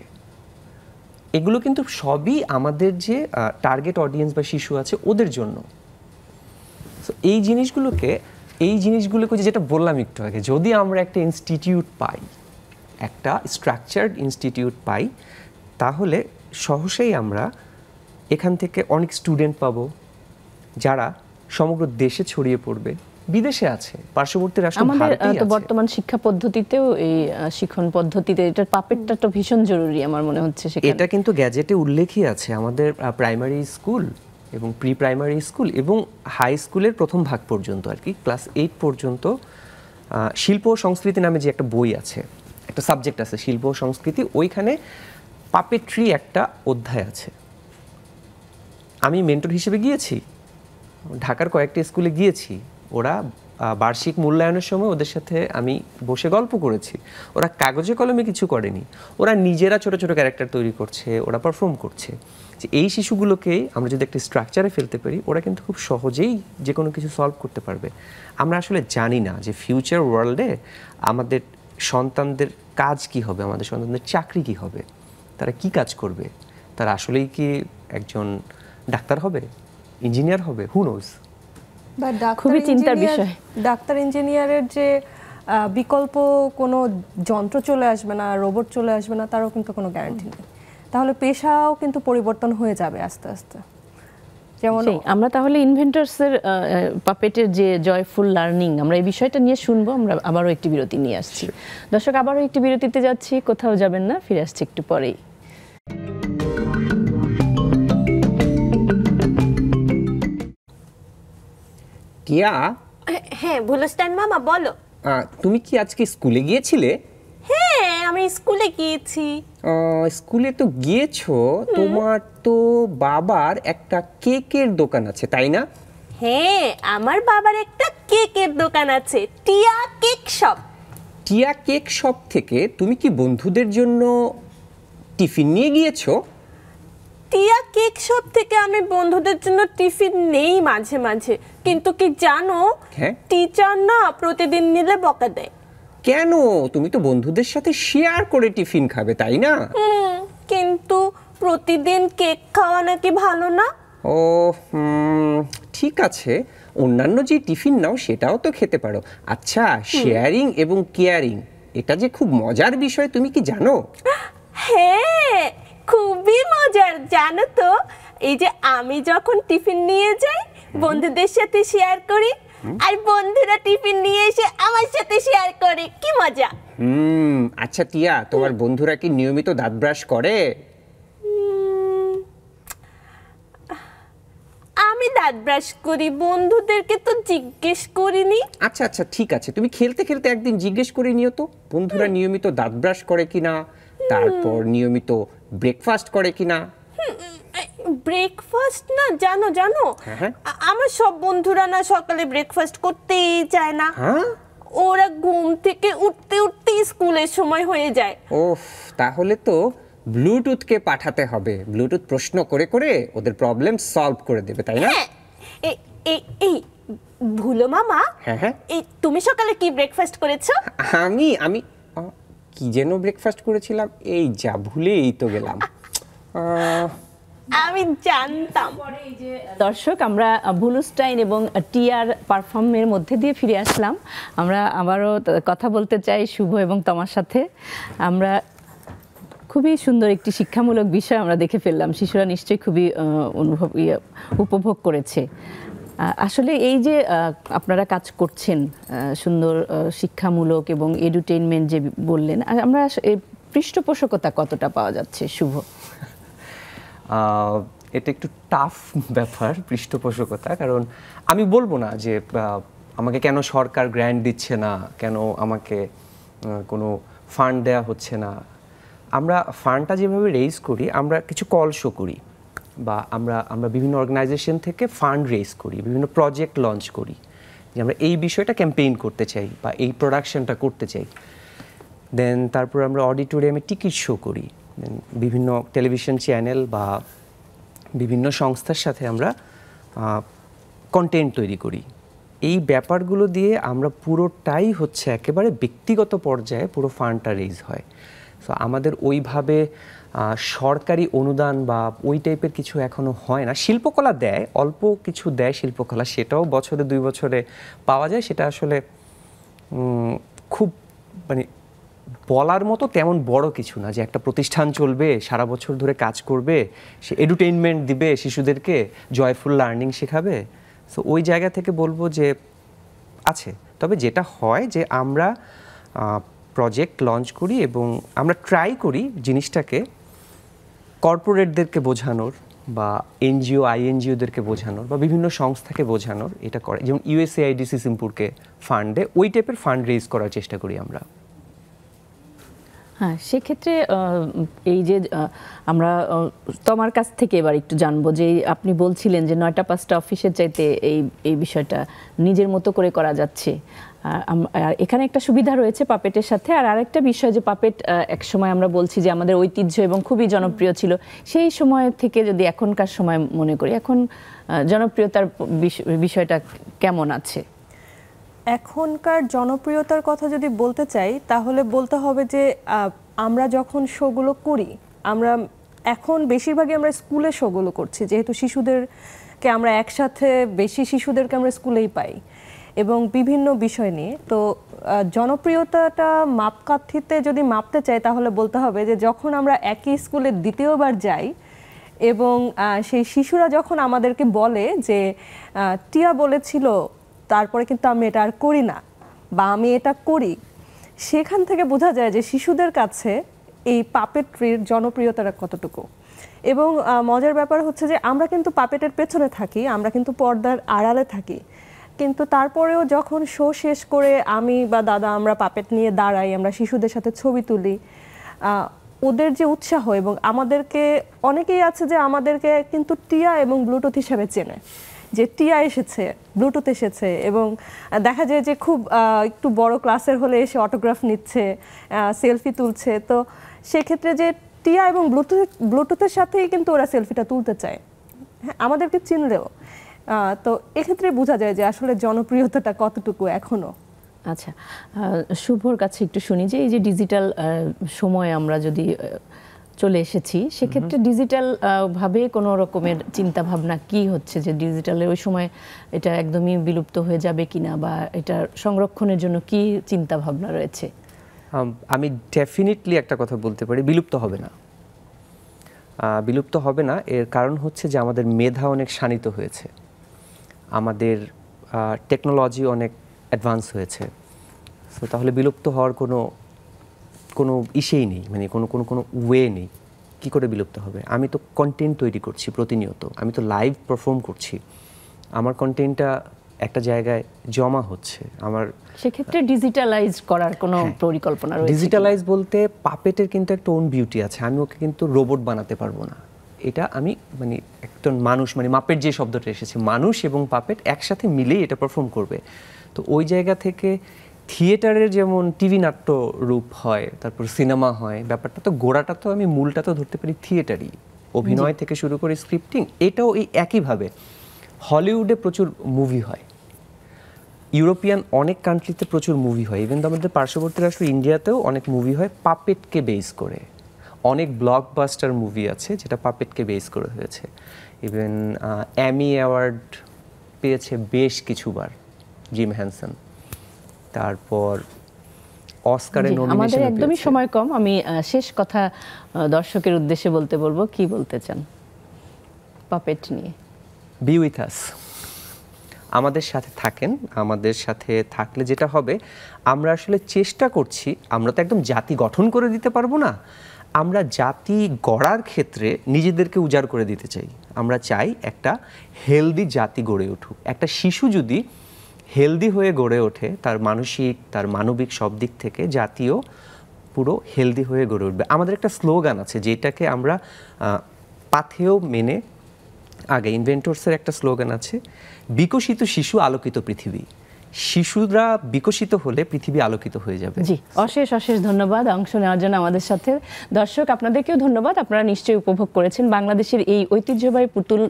[SPEAKER 2] এগুলো কিন্তু সবই আমাদের যে টার্গেট অডিয়েন্স বা শিশু আছে ওদের জন্য। তো এই জিনিসগুলোকে যেটা বললাম একটু আগে, যদি আমরা একটা ইনস্টিটিউট পাই, একটা স্ট্রাকচার্ড ইনস্টিটিউট পাই, তাহলে সহজেই আমরা এখান থেকে অনেক স্টুডেন্ট পাবো যারা সমগ্র দেশে ছড়িয়ে পড়বে, বিদেশে আছে, পার্শ্ববর্তী রাষ্ট্র ভারতেই আছে।
[SPEAKER 1] বর্তমান শিক্ষা পদ্ধতিতেও এই শিক্ষণ পদ্ধতিতে এটার পাপেটটা তো ভীষণ জরুরি আমার মনে হচ্ছে।
[SPEAKER 2] এটা কিন্তু গ্যাজেটে উল্লেখই আছে, আমাদের প্রাইমারি স্কুল এবং প্রি প্রাইমারি স্কুল এবং হাই স্কুলের প্রথম ভাগ পর্যন্ত আর কি, ক্লাস 8 পর্যন্ত শিল্প ও সংস্কৃতি নামে যে একটা বই আছে, একটা সাবজেক্ট আছে শিল্প ও সংস্কৃতি, ওইখানে পাপেট্রি একটা অধ্যায় আছে। আমি মেন্টর হিসেবে গিয়েছি, ঢাকার কয়েকটা স্কুলে গিয়েছি, ওরা বার্ষিক মূল্যায়নের সময় ওদের সাথে আমি বসে গল্প করেছি। ওরা কাগজে কলমে কিছু করেনি, ওরা নিজেরা ছোট ছোট ক্যারেক্টার তৈরি করছে, ওরা পারফর্ম করছে। যে এই শিশুগুলোকেই আমরা যদি একটা স্ট্রাকচারে ফেলতে পারি, ওরা কিন্তু খুব সহজেই যে কোনো কিছু সলভ করতে পারবে। আমরা আসলে জানি না যে ফিউচার ওয়ার্ল্ডে আমাদের সন্তানদের কাজ কি হবে, আমাদের সন্তানদের চাকরি কি হবে, তারা কি কাজ করবে, তারা আসলেই কি একজন ডাক্তার হবে, ইঞ্জিনিয়ার হবে, হু নোজ।
[SPEAKER 1] খুবই চিন্তার বিষয়।
[SPEAKER 3] ডাক্তার ইঞ্জিনিয়ারের যে বিকল্প কোনো যন্ত্র চলে আসবে না, রোবট চলে আসবে না, তারও কিন্তু কোনো গ্যারান্টি নেই। তাহলে পেশাও কিন্তু পরিবর্তন হয়ে যাবে আস্তে আস্তে। যেমন
[SPEAKER 1] আমরা তাহলে ইনভেন্টরসের পাপেটের যে জয়ফুল লার্নিং, আমরা এই বিষয়টা নিয়ে শুনবো। আমরা আবারও একটি বিরতি নিয়ে আসছি। দর্শক, আবারও একটি বিরতিতে যাচ্ছি, কোথাও যাবেন না, ফিরে আসছি একটু পরেই।
[SPEAKER 2] টিয়া।
[SPEAKER 4] হ্যাঁ ভুলস্টাইন মামা, বলো।
[SPEAKER 2] তুমি কি আজকে স্কুলে গিয়েছিলে?
[SPEAKER 4] হ্যাঁ, আমি স্কুলে গিয়েছি।
[SPEAKER 2] স্কুলে তো গিয়েছো, তোমার তো বাবার একটা কেকের দোকান আছে, তাই না?
[SPEAKER 4] হ্যাঁ, আমার বাবার একটা কেকের দোকান আছে, টিয়া কেক শপ।
[SPEAKER 2] টিয়া কেক শপ থেকে তুমি কি বন্ধুদের জন্য টিফিন নিয়ে গিয়েছো?
[SPEAKER 4] টিয়া কেক শপ থেকে আমি বন্ধুদের জন্য টিফিন নেই মাঝে মাঝে, কিন্তু কি জানো, টিচার না প্রতিদিন নিলে বকা দেয়।
[SPEAKER 2] কেন? তুমি তো বন্ধুদের সাথে শেয়ার করে টিফিন খাবে, তাই না?
[SPEAKER 4] কিন্তু প্রতিদিন কেক খাওয়া নাকি ভালো না।
[SPEAKER 2] ও ঠিক আছে, অন্যান্য যে টিফিন নাও সেটাও তো খেতে পারো। আচ্ছা, শেয়ারিং এবং কেয়ারিং এটা যে খুব মজার বিষয়, তুমি কি জানো?
[SPEAKER 4] হ্যাঁ, খুবই মজার। জানো তো, এই যে আমি যখন টিফিন নিয়ে যাই, বন্ধুদের সাথে শেয়ার করি, আর বন্ধুরা টিফিন নিয়ে এসে আমার সাথে শেয়ার করে, কি মজা।
[SPEAKER 2] আচ্ছা টিয়া, তোমার বন্ধুরা কি নিয়মিত দাঁত ব্রাশ করে?
[SPEAKER 4] আমি দাঁত ব্রাশ করি, বন্ধুদেরকে তো জিজ্ঞেস করিনি।
[SPEAKER 2] আচ্ছা আচ্ছা ঠিক আছে, তুমি খেলতে খেলতে একদিন জিজ্ঞেস করে নিও তো বন্ধুরা নিয়মিত দাঁত ব্রাশ করে কিনা, তারপর নিয়মিত ব্রেকফাস্ট করে কিনা।
[SPEAKER 4] ব্রেকফাস্ট না, জানো জানো, আমার সব বন্ধুরা না সকালে ব্রেকফাস্ট করতেই চায় না। ওরা ঘুম থেকে উঠতে উঠতে স্কুলের সময় হয়ে যায়।
[SPEAKER 2] ওফ, তাহলে তো ব্লুটুথকে পাঠাতে হবে, ব্লুটুথ প্রশ্ন করে করে ওদের প্রবলেম সলভ করে দেবে, তাই না?
[SPEAKER 4] এই ভুলো মামা, এই তুমি সকালে কি ব্রেকফাস্ট করেছো?
[SPEAKER 2] আমি কি যেন ব্রেকফাস্ট করেছিলাম, এই যা ভুলেই তো গেলাম।
[SPEAKER 4] আমি জানতাম।
[SPEAKER 1] দর্শক, আমরা ব্লুস্টাইন এবং টিয়ার পারফর্মের মধ্যে দিয়ে ফিরে আসলাম। আমরা আবারও কথা বলতে চাই শুভ এবং তোমার সাথে। আমরা খুবই সুন্দর একটি শিক্ষামূলক বিষয় আমরা দেখে ফেললাম, শিশুরা নিশ্চয়ই খুবই উপভোগ করেছে। আসলে এই যে আপনারা কাজ করছেন সুন্দর শিক্ষামূলক এবং এডুটেইনমেন্ট যে বললেন, আমরা পৃষ্ঠপোষকতা কতটা পাওয়া যাচ্ছে শুভ?
[SPEAKER 2] এটা একটু টাফ ব্যাপার পৃষ্ঠপোষকতা, কারণ আমি বলবো না যে আমাকে কেন সরকার গ্র্যান্ট দিচ্ছে না, কেন আমাকে কোনো ফান্ড দেওয়া হচ্ছে না। আমরা ফান্ডটা যেভাবে রেইজ করি, আমরা কিছু কল শো করি বা আমরা বিভিন্ন অর্গানাইজেশন থেকে ফান্ড রেইজ করি, বিভিন্ন প্রজেক্ট লঞ্চ করি যে আমরা এই বিষয়টা ক্যাম্পেইন করতে চাই বা এই প্রোডাকশনটা করতে চাই। দেন তারপর আমরা অডিটোরিয়ামে টিকিট শো করি, বিভিন্ন টেলিভিশন চ্যানেল বা বিভিন্ন সংস্থার সাথে আমরা কন্টেন্ট তৈরি করি। এই ব্যাপারগুলো দিয়ে আমরা পুরোটাই হচ্ছে একেবারে ব্যক্তিগত পর্যায়ে পুরো ফান্ডটা রেইজ হয়। সো আমাদের ওইভাবে সরকারি অনুদান বা ওই টাইপের কিছু এখনও হয় না। শিল্পকলা দেয়, অল্প কিছু দেয় শিল্পকলা, সেটাও বছরে 2 বছরে পাওয়া যায়। সেটা আসলে খুব মানে বলার মতো তেমন বড় কিছু না যে একটা প্রতিষ্ঠান চলবে, সারা বছর ধরে কাজ করবে, সে এডুটেইনমেন্ট দিবে, শিশুদেরকে জয়ফুল লার্নিং শেখাবে। সো ওই জায়গা থেকে বলবো যে আছে। তবে যেটা হয় যে আমরা প্রজেক্ট লঞ্চ করি এবং আমরা ট্রাই করি জিনিসটাকে কর্পোরেটদেরকে বোঝানোর বা এনজিও আইএনজিওদেরকে বোঝানোর বা বিভিন্ন সংস্থাকে বোঝানোর। এটা করে যেমন ইউএসএআইডিসি সিম্পুরকে ফান্ডে ওই টাইপের ফান্ড রেইজ করার চেষ্টা করি আমরা।
[SPEAKER 1] হ্যাঁ, সেক্ষেত্রে এই যে আমরা তোমার কাছ থেকে এবার একটু জানবো যে আপনি বলছিলেন যে 9টা 5টা অফিসের চাইতে এই বিষয়টা নিজের মতো করে করা যাচ্ছে। আর এখানে একটা সুবিধা রয়েছে পাপেটের সাথে। আর আরেকটা বিষয় যে পাপেট একসময় আমরা বলছি যে আমাদের ঐতিহ্য এবং খুবই জনপ্রিয় ছিল, সেই সময় থেকে যদি এখনকার সময় মনে করি, এখন জনপ্রিয়তার বিষয়টা কেমন আছে?
[SPEAKER 3] এখনকার জনপ্রিয়তার কথা যদি বলতে চাই তাহলে বলতে হবে যে আমরা যখন শোগুলো করি, আমরা এখন বেশিরভাগই আমরা স্কুলে শোগুলো করছি, যেহেতু শিশুদেরকে আমরা একসাথে বেশি শিশুদেরকে আমরা স্কুলেই পাই এবং বিভিন্ন বিষয় নিয়ে। তো জনপ্রিয়তাটা মাপকাঠিতে যদি মাপতে চাই তাহলে বলতে হবে যে যখন আমরা একই স্কুলে দ্বিতীয়বার যাই এবং সেই শিশুরা যখন আমাদেরকে বলে যে টিয়া বলেছিল, তারপরে কিন্তু আমি এটা আর করি না বা আমি এটা করি, সেখান থেকে বোঝা যায় যে শিশুদের কাছে এই পাপেট্রির জনপ্রিয়তাটা কতটুকু। এবং মজার ব্যাপার হচ্ছে যে আমরা কিন্তু পাপেটের পেছনে থাকি, আমরা কিন্তু পর্দার আড়ালে থাকি, কিন্তু তারপরেও যখন শো শেষ করে আমি বা দাদা আমরা পাপেট নিয়ে দাঁড়াই, আমরা শিশুদের সাথে ছবি তুলি, ওদের যে উৎসাহ, এবং আমাদেরকে অনেকেই আছে যে আমাদেরকে কিন্তু টিয়া এবং ব্লুটুথ হিসেবে চেনে, যে টিয়া এসেছে, ব্লুটুথ এসেছে, এবং দেখা যায় যে খুব একটু বড় ক্লাসের হলে এসে অটোগ্রাফ নিচ্ছে, সেলফি তুলছে। তো সেক্ষেত্রে যে টিয়া এবং ব্লুটুথের সাথেই কিন্তু ওরা সেলফিটা তুলতে চায়, হ্যাঁ, আমাদেরকে চিনলেও। তো এক্ষেত্রে বোঝা যায় যে আসলে জনপ্রিয়তাটা কতটুকু এখনো।
[SPEAKER 1] আচ্ছা, শুভর কাছে একটু শুনি যে এই যে ডিজিটাল সময় আমরা যদি চলে এসেছি, সেক্ষেত্রে ডিজিটাল ভাবে কোনো রকমের চিন্তা ভাবনা কি হচ্ছে যে ডিজিটালের ওই সময় এটা একদমই বিলুপ্ত হয়ে যাবে কিনা, বা এটা সংরক্ষণের জন্য কি চিন্তা ভাবনা রয়েছে?
[SPEAKER 2] আমি ডেফিনেটলি একটা কথা বলতে পারি, বিলুপ্ত হবে না। বিলুপ্ত হবে না, এর কারণ হচ্ছে যে আমাদের মেধা অনেক শানিত হয়েছে, আমাদের টেকনোলজি অনেক অ্যাডভান্স হয়েছে। সো তাহলে বিলুপ্ত হওয়ার কোনো ইসেই নেই, মানে কোনো ওয়ে নেই। কী করে বিলুপ্ত হবে? আমি তো কন্টেন্ট তৈরি করছি প্রতিনিয়ত, আমি তো লাইভ পারফর্ম করছি, আমার কন্টেন্টটা একটা জায়গায় জমা হচ্ছে। আমার
[SPEAKER 1] সেক্ষেত্রে ডিজিটালাইজ করার কোনো পরিকল্পনা রয়েছে?
[SPEAKER 2] ডিজিটালাইজ বলতে পাপেটের কিন্তু একটা ওন বিউটি আছে, আমি ওকে কিন্তু রোবট বানাতে পারবো না। এটা আমি মানে একজন মানুষ, মানে মাপেট যে শব্দটা এসেছে, মানুষ এবং পাপেট একসাথে মিলেই এটা পারফর্ম করবে। তো ওই জায়গা থেকে থিয়েটারের যেমন টিভি নাট্য রূপ হয়, তারপর সিনেমা হয়, ব্যাপারটা তো গোড়াটা তো আমি মূলটা তো ধরতে পারি থিয়েটারই, অভিনয় থেকে শুরু করে স্ক্রিপ্টিং। এটাও এই একইভাবে হলিউডে প্রচুর মুভি হয়, ইউরোপিয়ান অনেক কান্ট্রিতে প্রচুর মুভি হয়, ইভেন আমাদের পার্শ্ববর্তী রাষ্ট্র ইন্ডিয়াতেও অনেক মুভি হয় পাপেটকে বেস করে। অনেক ব্লকবাস্টার মুভি আছে যেটা পাপেটকে বেস করে হয়েছে। ইভেন অ্যামি অ্যাওয়ার্ড পেয়েছে বেশ কিছুবার জিম হ্যানসন। তারপর অস্কারে
[SPEAKER 1] আমাদের
[SPEAKER 2] নমিনেশন
[SPEAKER 1] একদমই সময় কম, আমি শেষ কথা দর্শকের উদ্দেশ্যে বলতে বলবো, কি বলতে চান পাপেট নিয়ে?
[SPEAKER 2] বি উইথ আস, আমাদের সাথে থাকেন। আমাদের সাথে থাকলে যেটা হবে, আমরা আসলে চেষ্টা করছি, আমরা তো একদম জাতি গঠন করে দিতে পারবো না, আমরা জাতি গড়ার ক্ষেত্রে নিজেদেরকে উজাড় করে দিতে চাই। আমরা চাই একটা হেলদি জাতি গড়ে উঠুক। একটা শিশু যদি হেলদি হয়ে গড়ে ওঠে, তার মানসিক, তার মানবিক সব দিক থেকে, জাতীয় পুরো হেলদি হয়ে গড়ে উঠবে। আমাদের একটা স্লোগান আছে যেটাকে আমরা পাথেয় মেনে, আগে ইনভেন্টরসের একটা স্লোগান আছে, বিকশিত শিশু আলোকিত পৃথিবী। শিশুরা বিকশিত হলে পৃথিবী আলোকিত হয়ে যাবে।
[SPEAKER 1] জি, অশেষ অশেষ ধন্যবাদ অংশ নেওয়ার জন্য আমাদের সাথে। দর্শক, আপনাদেরকেও ধন্যবাদ, আপনারা নিশ্চয়ই উপভোগ করেছেন বাংলাদেশের এই ঐতিহ্যবাহী পুতুল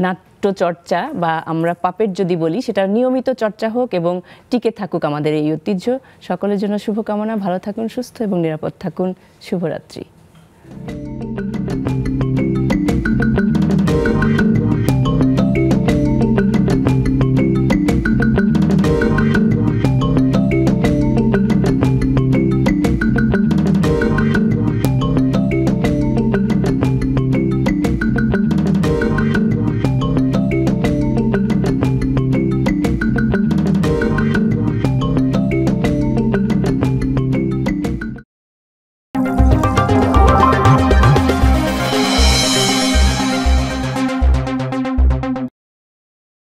[SPEAKER 1] নাট্য চর্চা, বা আমরা পাপেট যদি বলি, সেটা নিয়মিত চর্চা হোক এবং টিকে থাকুক আমাদের এই ঐতিহ্য। সকলের জন্য শুভকামনা, ভালো থাকুন, সুস্থ এবং নিরাপদ থাকুন। শুভরাত্রি।